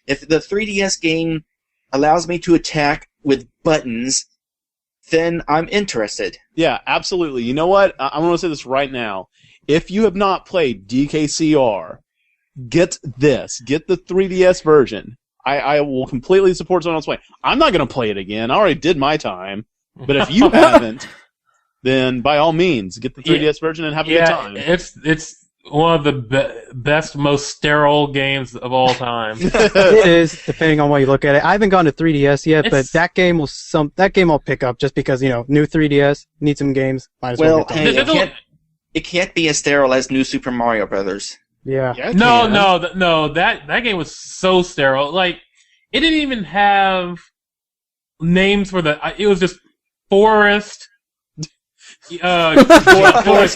If the 3DS game allows me to attack with buttons, then I'm interested. Yeah, absolutely. You know what? I'm going to say this right now. If you have not played DKCR, get this. Get the 3DS version. I will completely support someone else playing. I'm not going to play it again. I already did my time. But if you haven't, then by all means, get the 3DS version and have a good time. It's one of the best, most sterile games of all time. It is, depending on what you look at it. I haven't gone to 3DS yet, but that game I'll pick up just because, new 3DS, need some games, might as well get hey, it can't be as sterile as New Super Mario Brothers. Yeah. No, that game was so sterile. Like, it didn't even have names for it was just forest,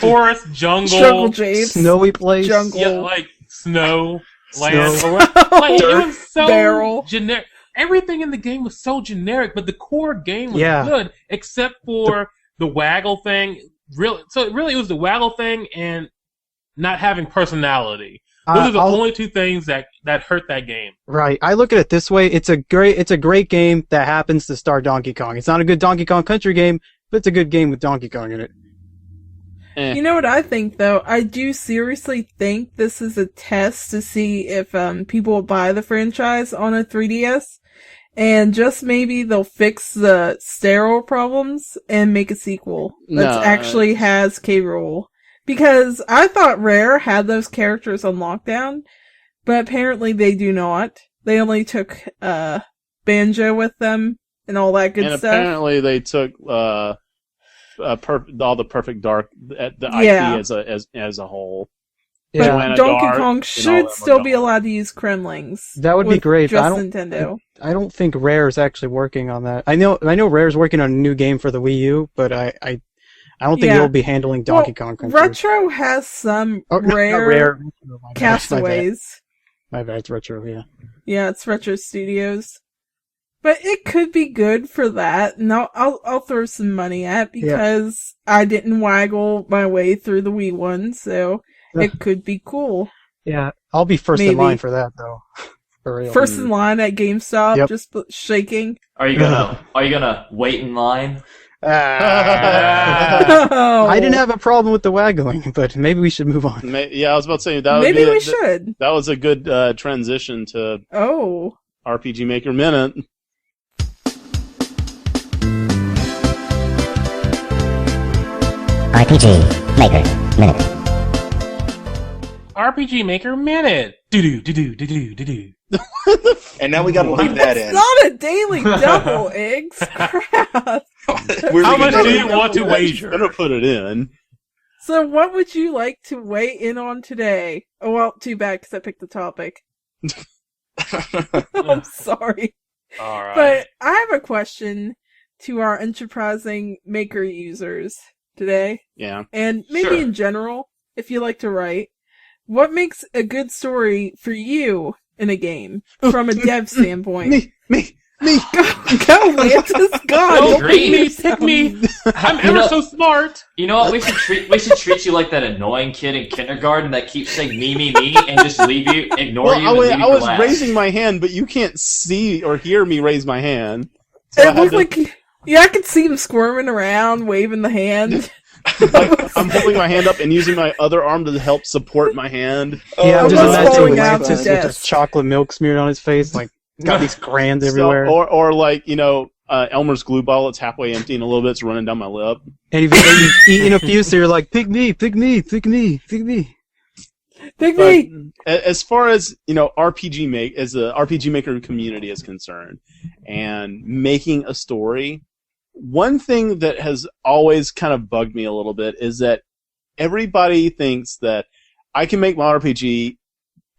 forest, jungle, snowy place, jungle, yeah, like snow, land, like it was so barrel. generic. Everything in the game was so generic, but the core game was good, except for the waggle thing. So it was the waggle thing and not having personality. Those are the only two things that hurt that game. Right. I look at it this way. It's a great game that happens to star Donkey Kong. It's not a good Donkey Kong Country game, but it's a good game with Donkey Kong in it. You know what I think, though? I do seriously think this is a test to see if people will buy the franchise on a 3DS, and just maybe they'll fix the sterile problems and make a sequel that actually has K. Rool. Because I thought Rare had those characters on lockdown, but apparently they do not. They only took Banjo with them and all that good stuff. And apparently they took all the Perfect Dark, the IP as a whole. Yeah. But Donkey Dark Kong should still be allowed to use Kremlings. That would be great. Just Nintendo. I don't think Rare is actually working on that. I know Rare's working on a new game for the Wii U, but I don't think they'll be handling Donkey Kong Country. Retro has some Rare castaways. My bad, it's Retro, yeah. Yeah, it's Retro Studios. But it could be good for that, and I'll throw some money at because I didn't waggle my way through the Wii one, so it could be cool. Yeah, I'll be first in line for that, though. For real. First in line at GameStop, just shaking. Are you gonna wait in line? I didn't have a problem with the waggling, but maybe we should move on. Yeah, I was about to say we should. That was a good transition to RPG Maker Minute. RPG Maker Minute. RPG Maker Minute. Do. And now we gotta leave that in. It's not a daily double, eggs. Crap. How much do you want to wager? I'm gonna put it in. So, what would you like to weigh in on today? Oh, well, too bad because I picked the topic. I'm sorry. All right. But I have a question to our enterprising maker users today. Yeah. And maybe in general, if you like to write, what makes a good story for you in a game from a dev standpoint? Me. Go, Lantis, God. Pick me. I'm ever so smart. You know what? We should treat you like that annoying kid in kindergarten that keeps saying me, and just ignore you. I was raising my hand, but you can't see or hear me raise my hand. So it looked like, I could see him squirming around, waving the hand. Like, I'm holding my hand up and using my other arm to help support my hand. Yeah, I'm just imagining Lantis with just chocolate milk smeared on his face, like got these crayons everywhere. Or like, Elmer's glue ball that's halfway empty and a little bit's running down my lip. And you've eaten a few, so you're like, pick me. As far as, as the RPG Maker community is concerned, and making a story, one thing that has always kind of bugged me a little bit is that everybody thinks that I can make my RPG.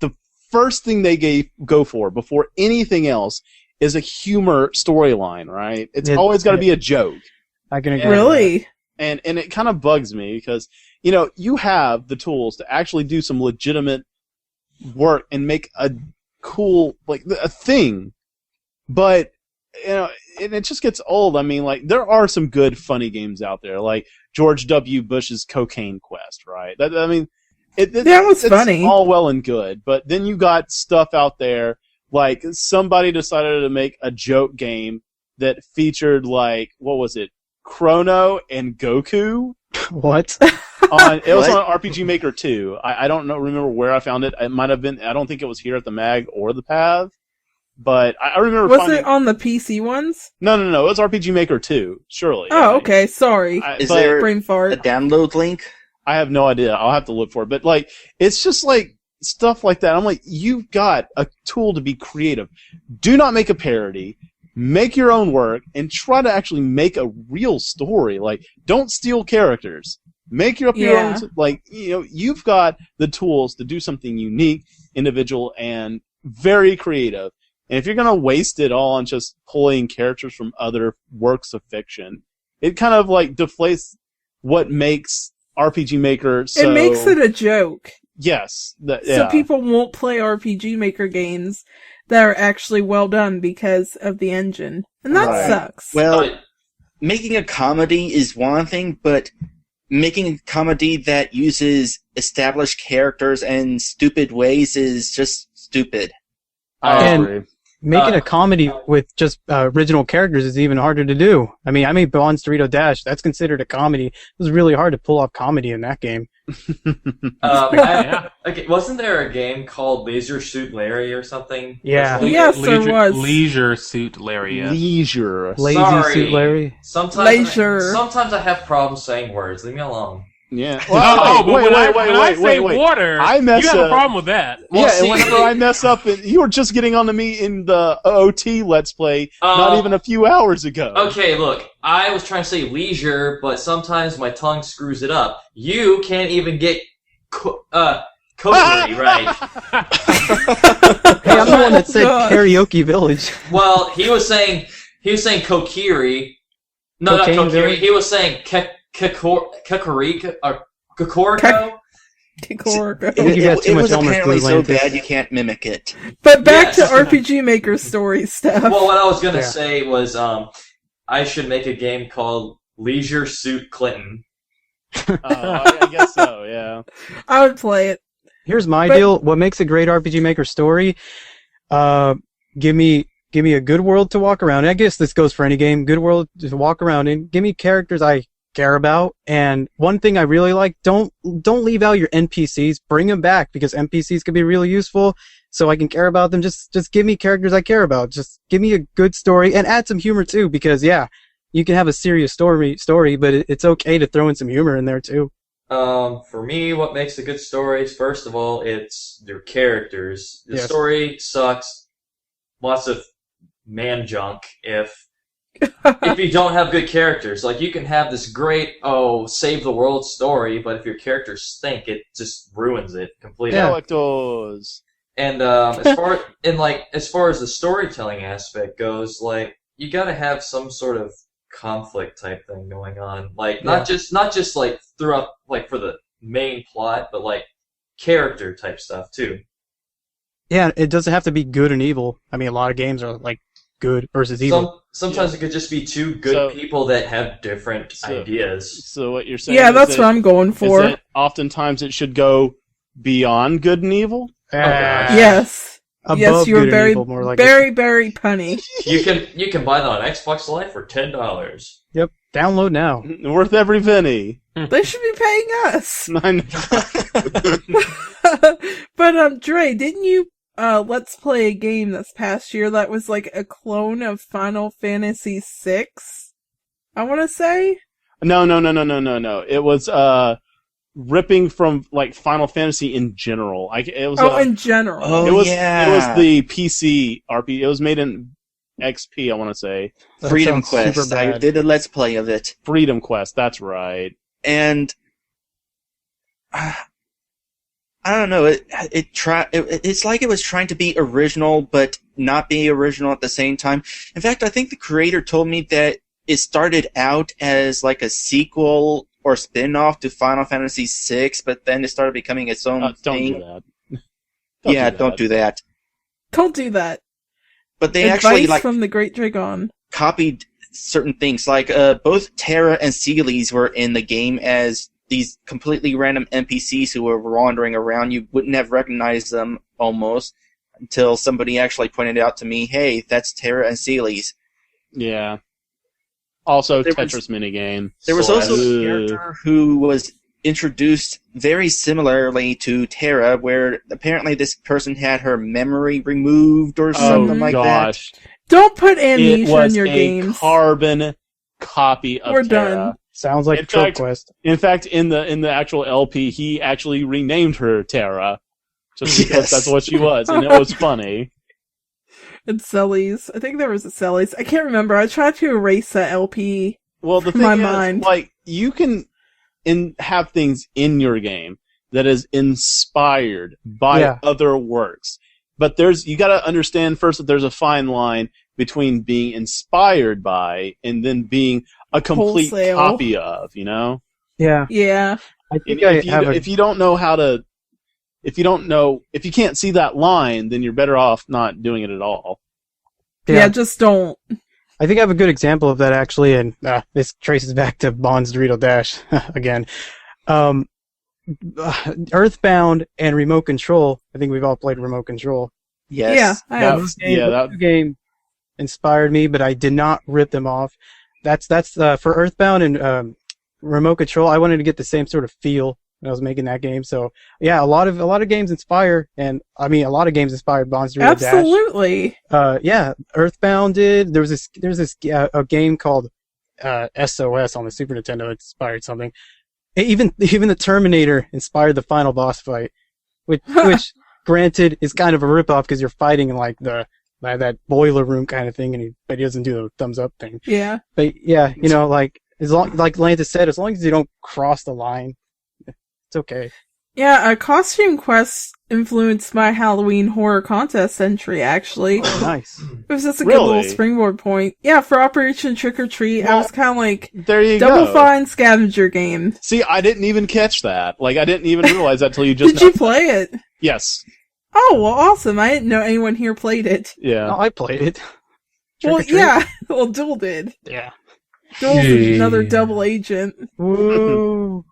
The first thing they go for before anything else is a humor storyline, right? It's always got to be a joke. I can agree. Really? And it kind of bugs me because, you have the tools to actually do some legitimate work and make a cool, a thing. But, and it just gets old. I mean, there are some good, funny games out there, like George W. Bush's Cocaine Quest, right? That was funny. It's all well and good, but then you got stuff out there, like somebody decided to make a joke game that featured, what was it, Chrono and Goku? What? It was on RPG Maker 2. I don't remember where I found it. It might have been, I don't think it was here at the Mag or the Path. But I remember it on the PC ones? No. It was RPG Maker 2, surely. Oh, okay. Sorry. Is there brain fart. a download link? I have no idea. I'll have to look for it. But like, it's just like stuff like that. I'm like, you've got a tool to be creative. Do not make a parody. Make your own work and try to actually make a real story. Like, don't steal characters. Make your own. Like, you've got the tools to do something unique, individual, and very creative. And if you're going to waste it all on just pulling characters from other works of fiction, it kind of like deflates what makes RPG Maker so... It makes it a joke. Yes. So people won't play RPG Maker games that are actually well done because of the engine. And that sucks. Well, making a comedy is one thing, but making a comedy that uses established characters and stupid ways is just stupid. I agree. Making a comedy with just original characters is even harder to do. I mean, I made Bond's Dorito Dash. That's considered a comedy. It was really hard to pull off comedy in that game. Okay, wasn't there a game called Leisure Suit Larry or something? Yeah. Yes, there was. Leisure Suit Larry. Yeah. Leisure. Lazy Suit Larry. Sometimes I have problems saying words. Leave me alone. Yeah. When I say water, I you have a problem with that. Well, and whenever I mess up, you were just getting on to me in the OT Let's Play not even a few hours ago. Okay, look, I was trying to say leisure, but sometimes my tongue screws it up. You can't even get coterie right. Hey, I'm the one that said Karaoke Village. Well, he was saying kokiri. No, not kokiri. He was saying Kakariko? Kakoriko? It was apparently so bad you can't mimic it. But back to RPG Maker story stuff. Well, what I was gonna say was, I should make a game called Leisure Suit Clinton. I guess so, yeah. I would play it. Here's my deal. What makes a great RPG Maker story? Give me a good world to walk around in. I guess this goes for any game. Good world to walk around in. Give me characters I care about, and one thing I really like, don't leave out your NPCs. Bring them back, because NPCs can be really useful, so I can care about them. Just give me characters I care about. Just give me a good story, and add some humor too, because you can have a serious story, but it's okay to throw in some humor in there too. For me, what makes a good story is, first of all, it's their characters. The story sucks. Lots of man junk if you don't have good characters. Like, you can have this great, save the world story, but if your characters stink, it just ruins it completely. Characters. And as far as the storytelling aspect goes, like, you gotta have some sort of conflict type thing going on. Like, not just like throughout, like, for the main plot, but like character type stuff too. Yeah, it doesn't have to be good and evil. I mean, a lot of games are like good versus evil. Sometimes it could just be two good people that have different ideas. So what you're saying? Yeah, that's what I'm going for. Is that oftentimes it should go beyond good and evil. Yes. Above you're good very, and evil, more like very punny. You can buy that on Xbox Live for $10. Yep, download now. Worth every penny. They should be paying us. I know. But Dre, didn't you let's play a game this past year that was like a clone of Final Fantasy VI? I want to say. No. It was ripping from like Final Fantasy in general. In general. It was the PC RPG. It was made in XP, I want to say. Freedom Quest. I did a Let's Play of it. Freedom Quest, that's right. And I don't know. It's like it was trying to be original, but not be original at the same time. In fact, I think the creator told me that it started out as like a sequel or spin-off to Final Fantasy VI, but then it started becoming its own thing. Don't do that. Don't do that. Don't do that. But they Advice actually from the Great Dragon copied certain things. Like both Terra and Seelis were in the game as these completely random NPCs who were wandering around. You wouldn't have recognized them almost until somebody actually pointed out to me, "Hey, that's Terra and Seelis." Yeah. Also, Tetris minigame. There was also a character who was introduced very similarly to Terra, where apparently this person had her memory removed or something like that. Don't put amnesia in your games. It was a carbon copy of Terra. Done. Sounds like In a trope fact- quest. In fact, in the actual LP, he actually renamed her Terra, just because Yes. that's what she was, and it was funny. And Sellies. I think there was a Sellies. I can't remember. I tried to erase that LP. Well, the From thing my is, mind. like, you can have things in your game that is inspired by Yeah. other works, but you got to understand first that there's a fine line between being inspired by and then being a complete Wholesale. copy of, you know. Yeah. Yeah. I think And I if have if you don't know how to, if you can't see that line, then you're better off not doing it at all. Yeah, just don't. I think I have a good example of that actually, and this traces back to Bond's Dorito Dash again. Earthbound and Remote Control. I think we've all played Remote Control. Yes. Yeah, I have. Those game inspired me, but I did not rip them off. That's for Earthbound and Remote Control. I wanted to get the same sort of feel when I was making that game. So yeah, a lot of games inspire, and I mean a lot of games inspired Bond's Dorito Dash. Absolutely. Yeah, Earthbound did. There's this a game called SOS on the Super Nintendo inspired something. Even the Terminator inspired the final boss fight, which granted is kind of a ripoff because you're fighting in like that boiler room kind of thing, but he doesn't do the thumbs up thing. Yeah. But yeah, like Lanta said, as long as you don't cross the line, it's okay. Yeah, Costume Quest influenced my Halloween horror contest entry, actually. Nice. It was just a good little Really? springboard point. Yeah, for Operation Trick or Treat, I Well, was kind of like, There you Double go. Fine scavenger game. See, I didn't even catch that. Like, I didn't even realize that till you just. Did you play it? Yes. Oh, well, awesome. I didn't know anyone here played it. Yeah. No, I played it. Well, Trick or treat? yeah. Well, Duel did. Yeah. Duel's Yeah. another double agent. Woo.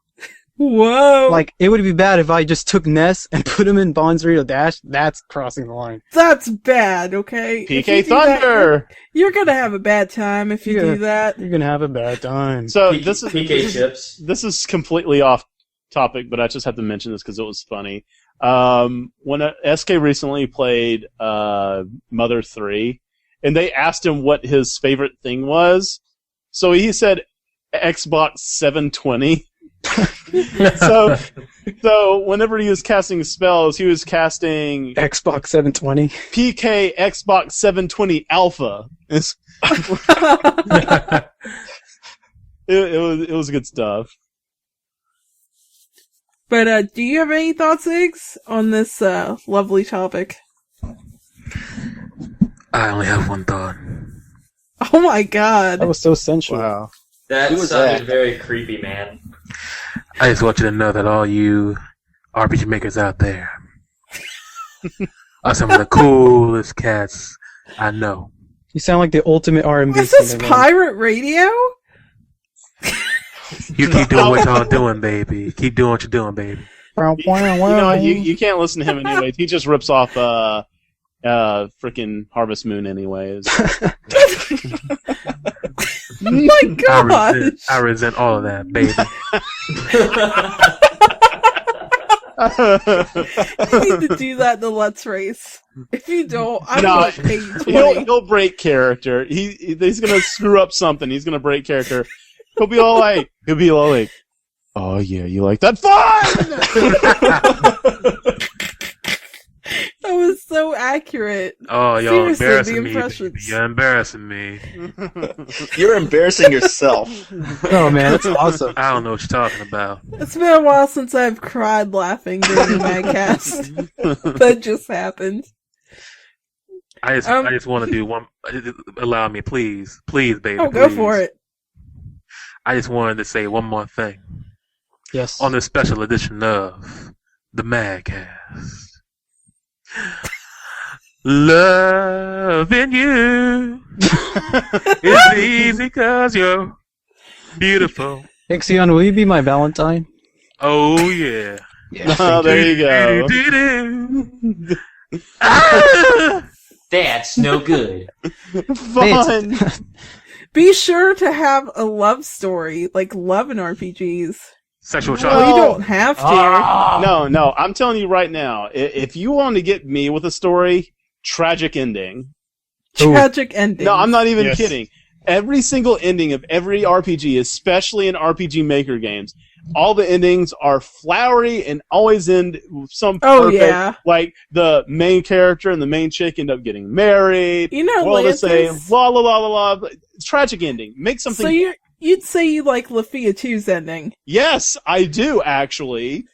Whoa. Like, it would be bad if I just took Ness and put him in Bond's Dorito Dash. That's crossing the line. That's bad, okay? If you PK do that, Thunder. you're gonna have a bad time if you Yeah. do that. You're gonna have a bad time. So this is PK chips. This is completely off topic, but I just have to mention this because it was funny. When SK recently played Mother 3, and they asked him what his favorite thing was, so he said Xbox 720. so whenever he was casting spells, he was casting Xbox 720. PK Xbox 720 Alpha. It was good stuff. But, do you have any thoughts, Iggs, on this, lovely topic? I only have one thought. Oh my god. That was so sensual. Wow. That Who was sounded that? very creepy, man. I just want you to know that all you RPG makers out there are some of the coolest cats I know. You sound like the ultimate R&B Is this singer, man. pirate radio? You keep doing what y'all doing, baby. Keep doing what you're doing, baby. Wow, wow, You know wow. what? You can't listen to him anyways. He just rips off freaking Harvest Moon anyways. My god. I resent all of that, baby. You need to do that in the Let's Race. If you don't, I'm No, gonna pay you 20. he'll break character. He's gonna screw up something. He's gonna break character. He'll be all like, oh yeah, you like that? Fine! That was so accurate. Oh, y'all Seriously, the embarrassing me, baby. impressions. You're embarrassing me. You're embarrassing yourself. Oh man, that's awesome. I don't know what you're talking about. It's been a while since I've cried laughing during the MagCast. That just happened. I just want to do one. Allow me, please, baby. Oh, go please. for it. I just wanted to say one more thing Yes. on this special edition of the MagCast. Loving you is easy 'cause you're beautiful. Ixion, will you be my Valentine? Oh yeah. Oh, there you go. Do-do-do-do. Ah! That's no good. Fun. Be sure to have a love story, like love in RPGs. Sexual Well, chocolate. you don't have to. No, I'm telling you right now. If you want to get me with a story, tragic ending. Tragic ending. No, I'm not even Yes. kidding. every single ending of every RPG, especially in RPG Maker games, all the endings are flowery and always end with some perfect, yeah. like the main character and the main chick end up getting married. You know, all the Lantis, same, la la la la la. Tragic ending. Make something. So you'd say you like Lafia 2's ending? Yes, I do actually.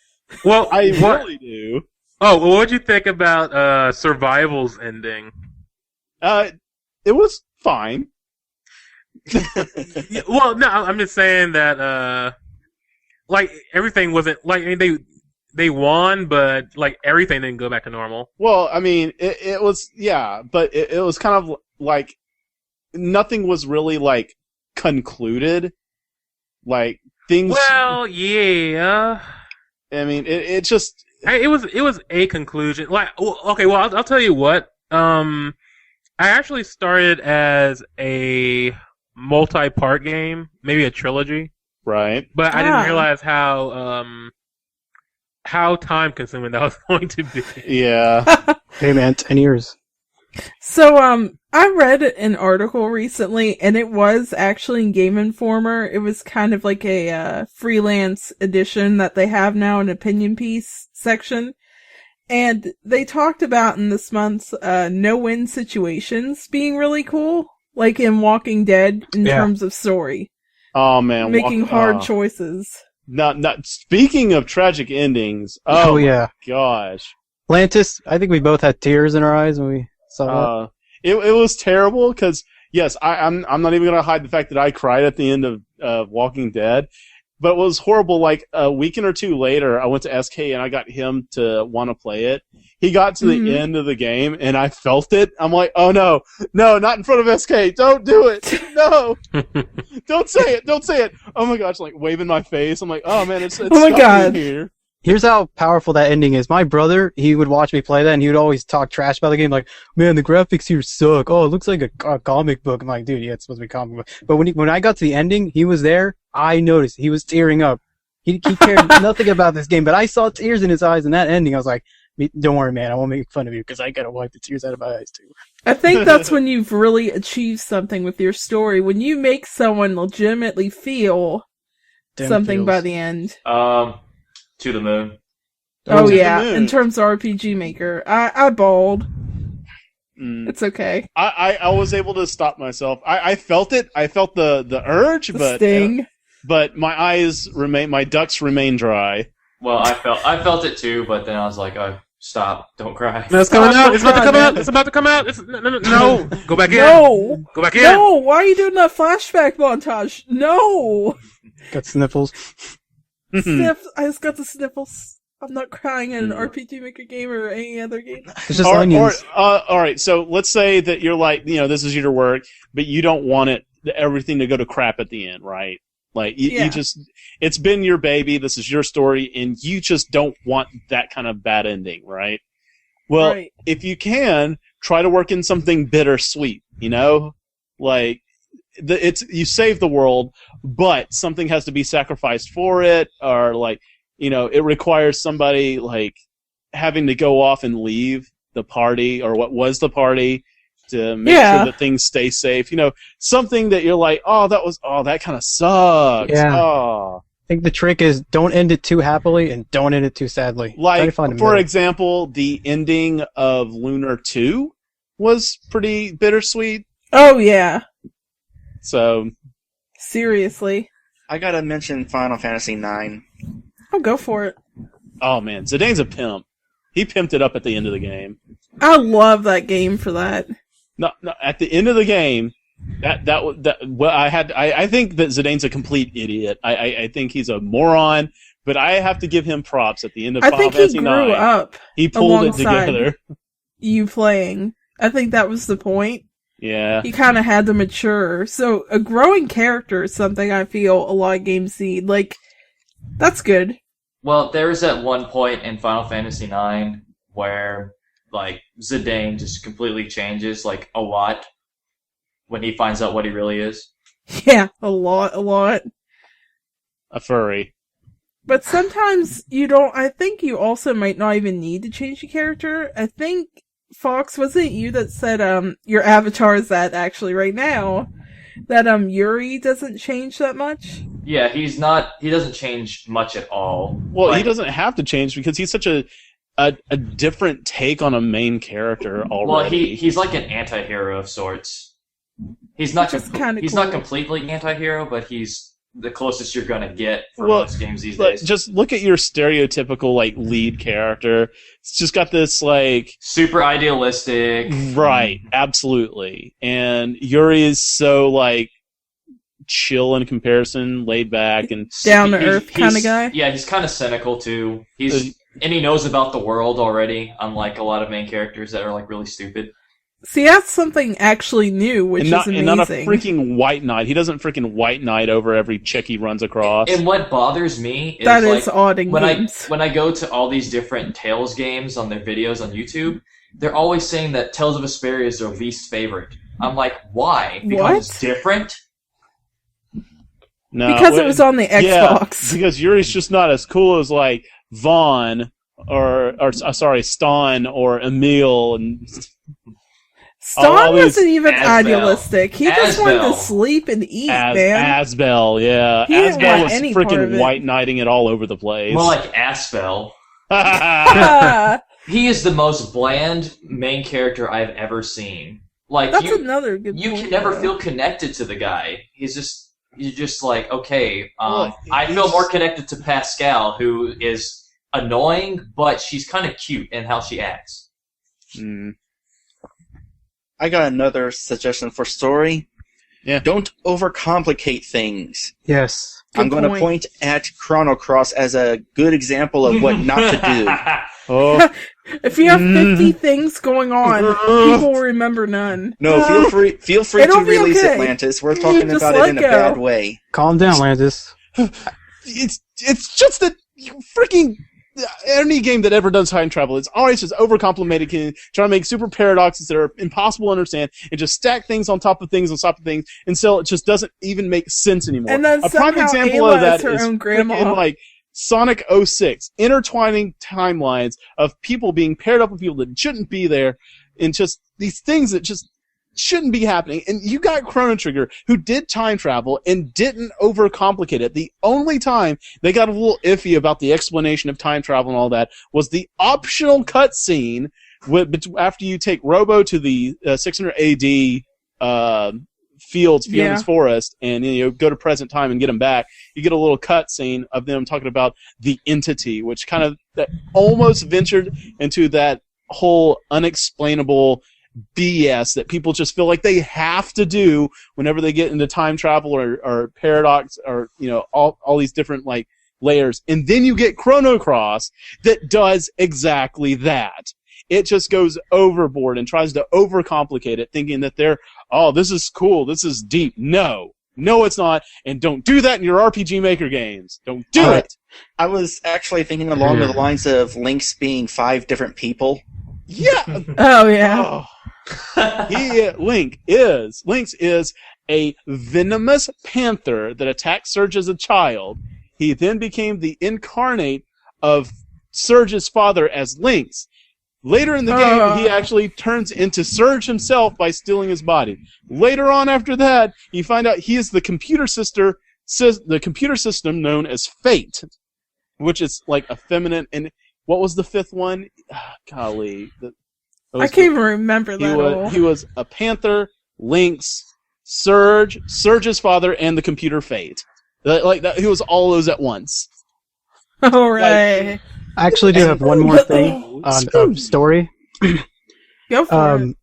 Well, I really do. Oh, well, what'd you think about Survival's ending? It was fine. Yeah, well, no, I'm just saying that, like, everything wasn't, like, I mean, they won, but, like, everything didn't go back to normal. Well, I mean, it was, yeah, but it was kind of like, nothing was really, like, concluded. Like, things... Well, yeah. I mean, it just... It was a conclusion. Like, okay, well, I'll tell you what, I actually started as a multi-part game, maybe a trilogy. Right. But I didn't realize how time-consuming that was going to be. Yeah. Hey man, 10 years. So, I read an article recently, and it was actually in Game Informer. It was kind of like a freelance edition that they have now, an opinion piece section. And they talked about in this month's no-win situations being really cool, like in Walking Dead in terms of story. Oh man, making hard choices. Not speaking of tragic endings. Oh yeah, gosh, Lantis. I think we both had tears in our eyes when we saw that. It was terrible because yes, I'm not even gonna hide the fact that I cried at the end of Walking Dead. But it was horrible. Like a weekend or two later, I went to SK and I got him to want to play it. He got to the end of the game and I felt it. I'm like, oh no, not in front of SK. Don't do it. No, don't say it. Oh my gosh, like waving my face. I'm like, oh man, it's oh my god. Here. Here's how powerful that ending is. My brother, he would watch me play that, and he would always talk trash about the game, like, man, the graphics here suck. Oh, it looks like a comic book. I'm like, dude, yeah, it's supposed to be a comic book. But when I got to the ending, he was there. I noticed he was tearing up. He cared nothing about this game, but I saw tears in his eyes in that ending. I was like, don't worry, man, I won't make fun of you, because I gotta wipe the tears out of my eyes, too. I think that's when you've really achieved something with your story. When you make someone legitimately feel something by the end. To the moon. Oh yeah, in terms of RPG Maker, I bawled. It's okay. I was able to stop myself. I felt it. I felt the urge, the sting. But my ducts remain dry. Well, I felt it too, but then I was like, oh, stop, don't cry. No, it's coming out. It's about to come out. It's about to come out. No, go back in. No, go back in. No, why are you doing that flashback montage? No. Got sniffles. Sniff. I just got the sniffles. I'm not crying at an RPG Maker game or any other game. It's just onions. All right, so let's say that you're like, this is your work, but you don't want everything to go to crap at the end, right? Like, you just, it's been your baby, this is your story, and you just don't want that kind of bad ending, right? Well, if you can, try to work in something bittersweet, Like, you save the world, but something has to be sacrificed for it, or like, it requires somebody, like, having to go off and leave the party, or what was the party, to make sure that things stay safe. Something that you're like, that kind of sucks. Yeah. Oh. I think the trick is don't end it too happily and don't end it too sadly. Like, for example, the ending of Lunar 2 was pretty bittersweet. Oh, yeah. So. Seriously. I gotta mention Final Fantasy IX. I'll go for it. Oh man, Zidane's a pimp. He pimped it up at the end of the game. I love that game for that. No, at the end of the game, I think that Zidane's a complete idiot. I think he's a moron, but I have to give him props at the end of Final Fantasy IX. I think he grew up. He pulled it together. You playing. I think that was the point. Yeah. He kind of had to mature. So a growing character is something I feel a lot of games need. Like, that's good. Well, there's at one point in Final Fantasy IX where, like, Zidane just completely changes, like, a lot when he finds out what he really is. Yeah, a lot. A furry. But sometimes you don't... I think you also might not even need to change your character. I think, Fox, was it you that said, your avatar is that actually right now? that Yuri doesn't change that much. Yeah, he doesn't change much at all. Well, Like, he doesn't have to change because he's such a different take on a main character already. Well, he's like an anti-hero of sorts. He's not Which is kinda he's cool. not completely anti-hero, but he's the closest you're gonna get for Well, most games these Like, days. just look at your stereotypical like lead character. It's just got this like Super idealistic. right, absolutely. And Yuri is so like chill in comparison, laid back, and Down to He's- earth kind of he's- guy. Yeah, he's kind of cynical too. And he knows about the world already, unlike a lot of main characters that are like really stupid. See, that's something actually new, which and not, is amazing. and not a freaking white knight. He doesn't freaking white knight over every chick he runs across. And what bothers me is That like, is odd in when games. I go to all these different Tales games on their videos on YouTube, they're always saying that Tales of Vesperia is their least favorite. I'm like, why? Because What? it's different? No, Because it was on the Xbox. Yeah, because Yuri's just not as cool as like Vaughn or Stan or Emil and Stan all these- wasn't even Asbel. idealistic. He just wanted to Asbel. sleep and eat, man. Asbel. Yeah, He didn't Asbel want was any part of freaking it. white knighting it all over the place. More like Aspel. Ah, He is the most bland main character I've ever seen. Like that's you another good you point, can never though. feel connected to the guy. You're just like, okay, Well, I feel more connected to Pascal, who is annoying, but she's kind of cute in how she acts. Hmm. I got another suggestion for story. Yeah. Don't overcomplicate things. Yes. Good I'm going to point. point at Chrono Cross as a good example of what not to do. Oh, If you have 50 things going on, people will remember none. No, feel free It'll to be release okay. Atlantis. We're talking Just about let it in a go. bad way. Calm down, Landis. it's just that you freaking any game that ever does time travel, it's always just overcomplicated, trying to make super paradoxes that are impossible to understand, and just stack things on top of things on top of things until it just doesn't even make sense anymore. And then a prime somehow example Ayla of that is her own grandma. freaking, like Sonic 06, intertwining timelines of people being paired up with people that shouldn't be there, and just these things that just shouldn't be happening. And you got Chrono Trigger, who did time travel and didn't overcomplicate it. The only time they got a little iffy about the explanation of time travel and all that was the optional cutscene after you take Robo to the 600 AD Fionnu's Yeah. Forest and go to present time and get them back. You get a little cutscene of them talking about the entity, which kind of that almost ventured into that whole unexplainable BS that people just feel like they have to do whenever they get into time travel or paradox or all these different like layers. And then you get Chrono Cross that does exactly that. It just goes overboard and tries to overcomplicate it, thinking that this is cool, this is deep. No, it's not, and don't do that in your RPG Maker games. Don't do it. I was actually thinking along the lines of Link's being 5 different people. Yeah. Oh, yeah. Lynx is a venomous panther that attacked Surge as a child. He then became the incarnate of Surge's father as Lynx. Later in the game, he actually turns into Surge himself by stealing his body. Later on after that, you find out he is the computer system known as Fate, which is like a feminine. And what was the 5th one? Golly. I can't even remember that all. He was a panther, Lynx, Surge's father, and the computer Fate. He was all those at once. All right. I actually do have one more thing on story. Go for it.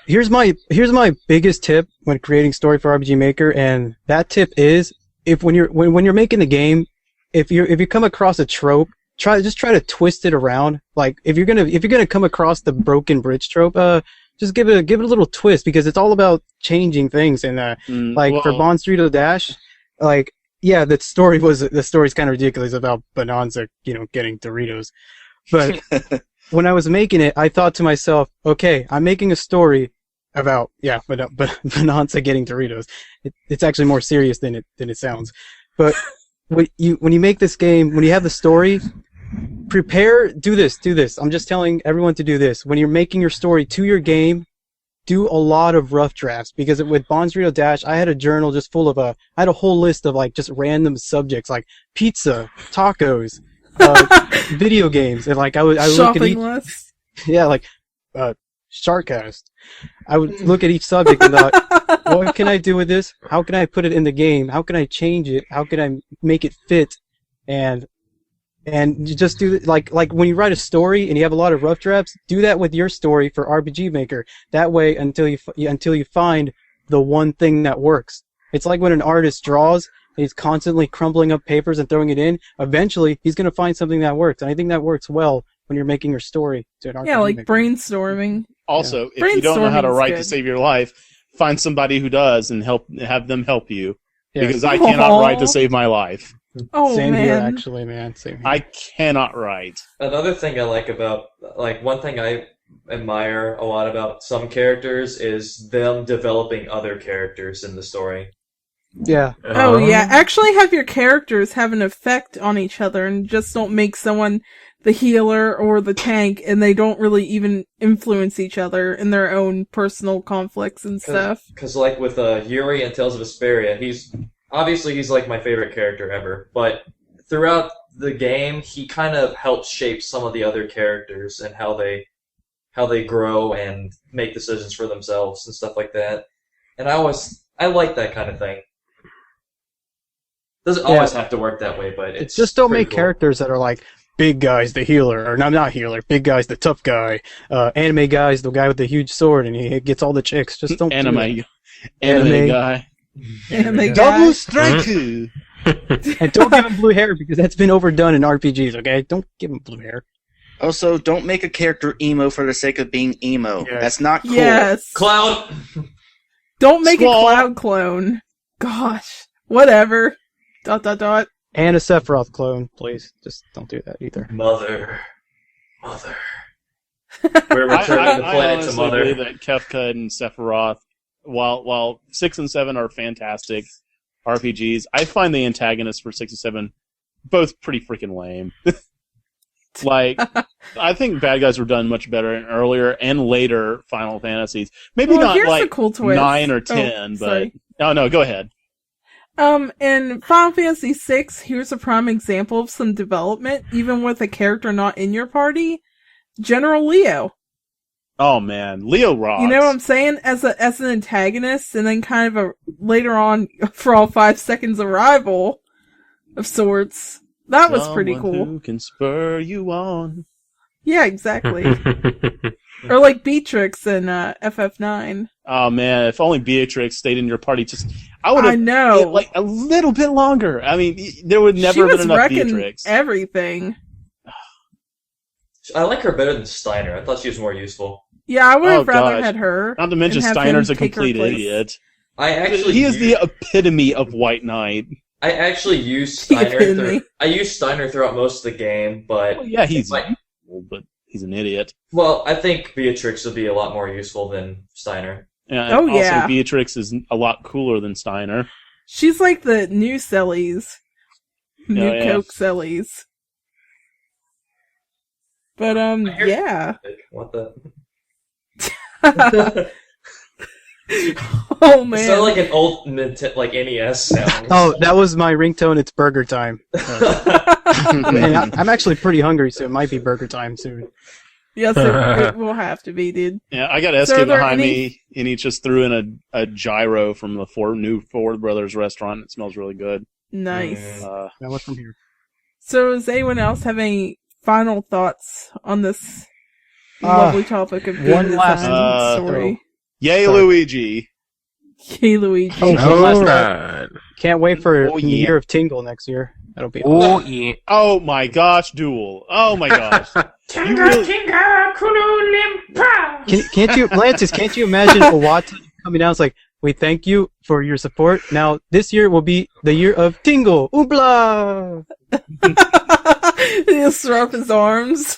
Here's my biggest tip when creating story for RPG Maker, and that tip is when you're making the game, if you come across a trope, try to twist it around. Like if you're gonna come across the broken bridge trope, just give it a little twist, because it's all about changing things. And for Bond Street of Dash, like. Yeah, the story's kind of ridiculous about Bonanza, getting Doritos. But when I was making it, I thought to myself, okay, I'm making a story about Bonanza getting Doritos. It's actually more serious than it sounds. But when you make this game, when you have the story, do this. I'm just telling everyone to do this. When you're making your story to your game, do a lot of rough drafts, because with Bonzrito Dash, I had a journal just full of I had a whole list of like just random subjects like pizza, tacos, video games, and like I would look at Shopping each, list. yeah, like Sharkcast. I would look at each subject and thought, what can I do with this? How can I put it in the game? How can I change it? How can I make it fit? And you just do like when you write a story and you have a lot of rough drafts, do that with your story for RPG Maker. That way, until you find the one thing that works. It's like when an artist draws, he's constantly crumpling up papers and throwing it in. Eventually, he's going to find something that works, and I think that works well when you're making your story to an RPG Yeah, like Maker. brainstorming. Also, if you don't know how to Brainstorming's write good. to save your life, find somebody who does and have them help you. Yeah. Because I cannot write to save my life. Oh, Same man. here, actually, man. Same here. I cannot write. Another thing I like about, like, one thing I admire a lot about some characters is them developing other characters in the story. Yeah. Oh, yeah. Actually have your characters have an effect on each other, and just don't make someone the healer or the tank, and they don't really even influence each other in their own personal conflicts and stuff. Because, like, with Yuri and Tales of Vesperia, he's like my favorite character ever, but throughout the game, he kind of helps shape some of the other characters and how they grow and make decisions for themselves and stuff like that. And I like that kind of thing. Doesn't always have to work that way, but it's just don't pretty make cool. characters that are like big guy's the healer, or not healer, big guy's the tough guy, anime guy's the guy with the huge sword and he gets all the chicks. Just don't do that. Anime guy. And they Double strike. And don't give him blue hair, because that's been overdone in RPGs, okay? Don't give him blue hair. Also, don't make a character emo for the sake of being emo. Yeah. That's not cool. Yes. Cloud! Don't make Squall. a Cloud clone. Gosh. Whatever. ... And a Sephiroth clone, please. Just don't do that either. Mother. We're returning the I planet to honestly Mother. believe that Kefka and Sephiroth, while 6 and 7 are fantastic RPGs, I find the antagonists for 6 and 7 both pretty freaking lame. Like, I think bad guys were done much better in earlier and later Final Fantasies. Maybe Well, not here's like the cool twist. 9 or Oh, 10, but... sorry. No, go ahead. In Final Fantasy VI, here's a prime example of some development, even with a character not in your party. General Leo. Oh, man. Leo rocks. You know what I'm saying? As an antagonist, and then kind of later on, for all 5 seconds, a rival of sorts. That was pretty Someone cool. who can spur you on. Yeah, exactly. Or like Beatrix in FF9. Oh, man. If only Beatrix stayed in your party, I would have... I know. Like, a little bit longer. I mean, there would She never have was been enough wrecking Beatrix. everything. I like her better than Steiner. I thought she was more useful. Yeah, I would have Oh, rather gosh. had her. Not to mention and have Steiner's him a take her complete place. idiot. I actually He is the epitome of White Knight. I actually used The Steiner. epitome. I used Steiner throughout most of the game, but Well, yeah, he's like, evil, but he's an idiot. well, I think Beatrix would be a lot more useful than Steiner. And Oh, also, yeah. Beatrix is a lot cooler than Steiner. She's like the new Sellies. New Oh, yeah. Coke Sellies. But, yeah. Like, what the? Oh, It man. sounded like an old like NES sound. Oh, that was my ringtone. It's burger time. And I'm actually pretty hungry, so it might be burger time soon. Yes, it will have to be, dude. Yeah, I got So SK are there behind any- me, and he just threw in a gyro from the new Ford Brothers restaurant. It smells really good. Nice. Uh, Now what's from here? So, does anyone else have any final thoughts on this lovely topic of game one last design story? yay, Sorry. Luigi! Hey, Luigi. Oh, one last Alright. Can't wait for Oh, the yeah. Year of Tingle next year. That'll be Oh, yeah. Oh my gosh, Duel! Oh my gosh! You really- Can't you, Lantis? Can't you imagine Iwata coming out? It's like, we thank you for your support. Now this year will be the year of Tingle. Oobla! He just throw up his arms.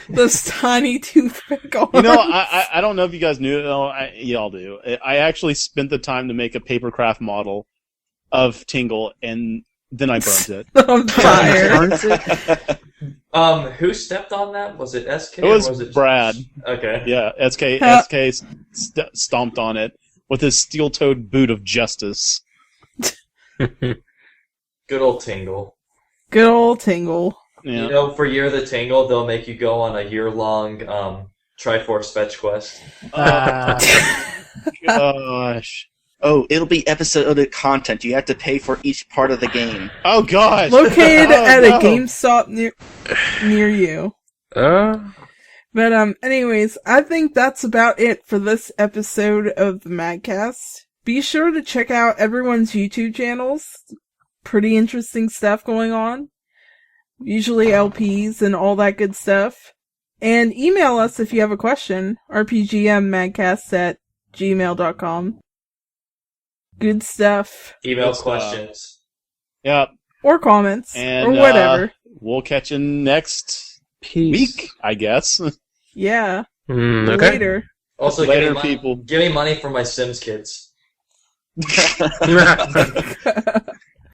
Those tiny toothpick arms. You know, I don't know if you guys knew. Y'all do. I actually spent the time to make a papercraft model of Tingle, and then I burnt it. On fire. Burns it? Who stepped on that? Was it SK It was or was it Brad. Okay. Yeah, SK stomped on it with his steel-toed boot of justice. Good old Tingle. Good old Tingle. Yeah. You know, for Year of the Tingle, they'll make you go on a year-long Triforce fetch quest. Gosh. Oh, it'll be episodic content. You have to pay for each part of the game. Oh gosh. Located Oh, at no. a GameStop near you. But anyways, I think that's about it for this episode of the MagCast. Be sure to check out everyone's YouTube channels. Pretty interesting stuff going on. Usually LPs and all that good stuff. And email us if you have a question. RPGMMagcast@gmail.com. Good stuff. Email Good stuff. questions. Yeah. Or comments. And or whatever. We'll catch you next Peace. week, I guess. Yeah. Okay. Later. Also, Later, give me people. Give me money for my Sims kids.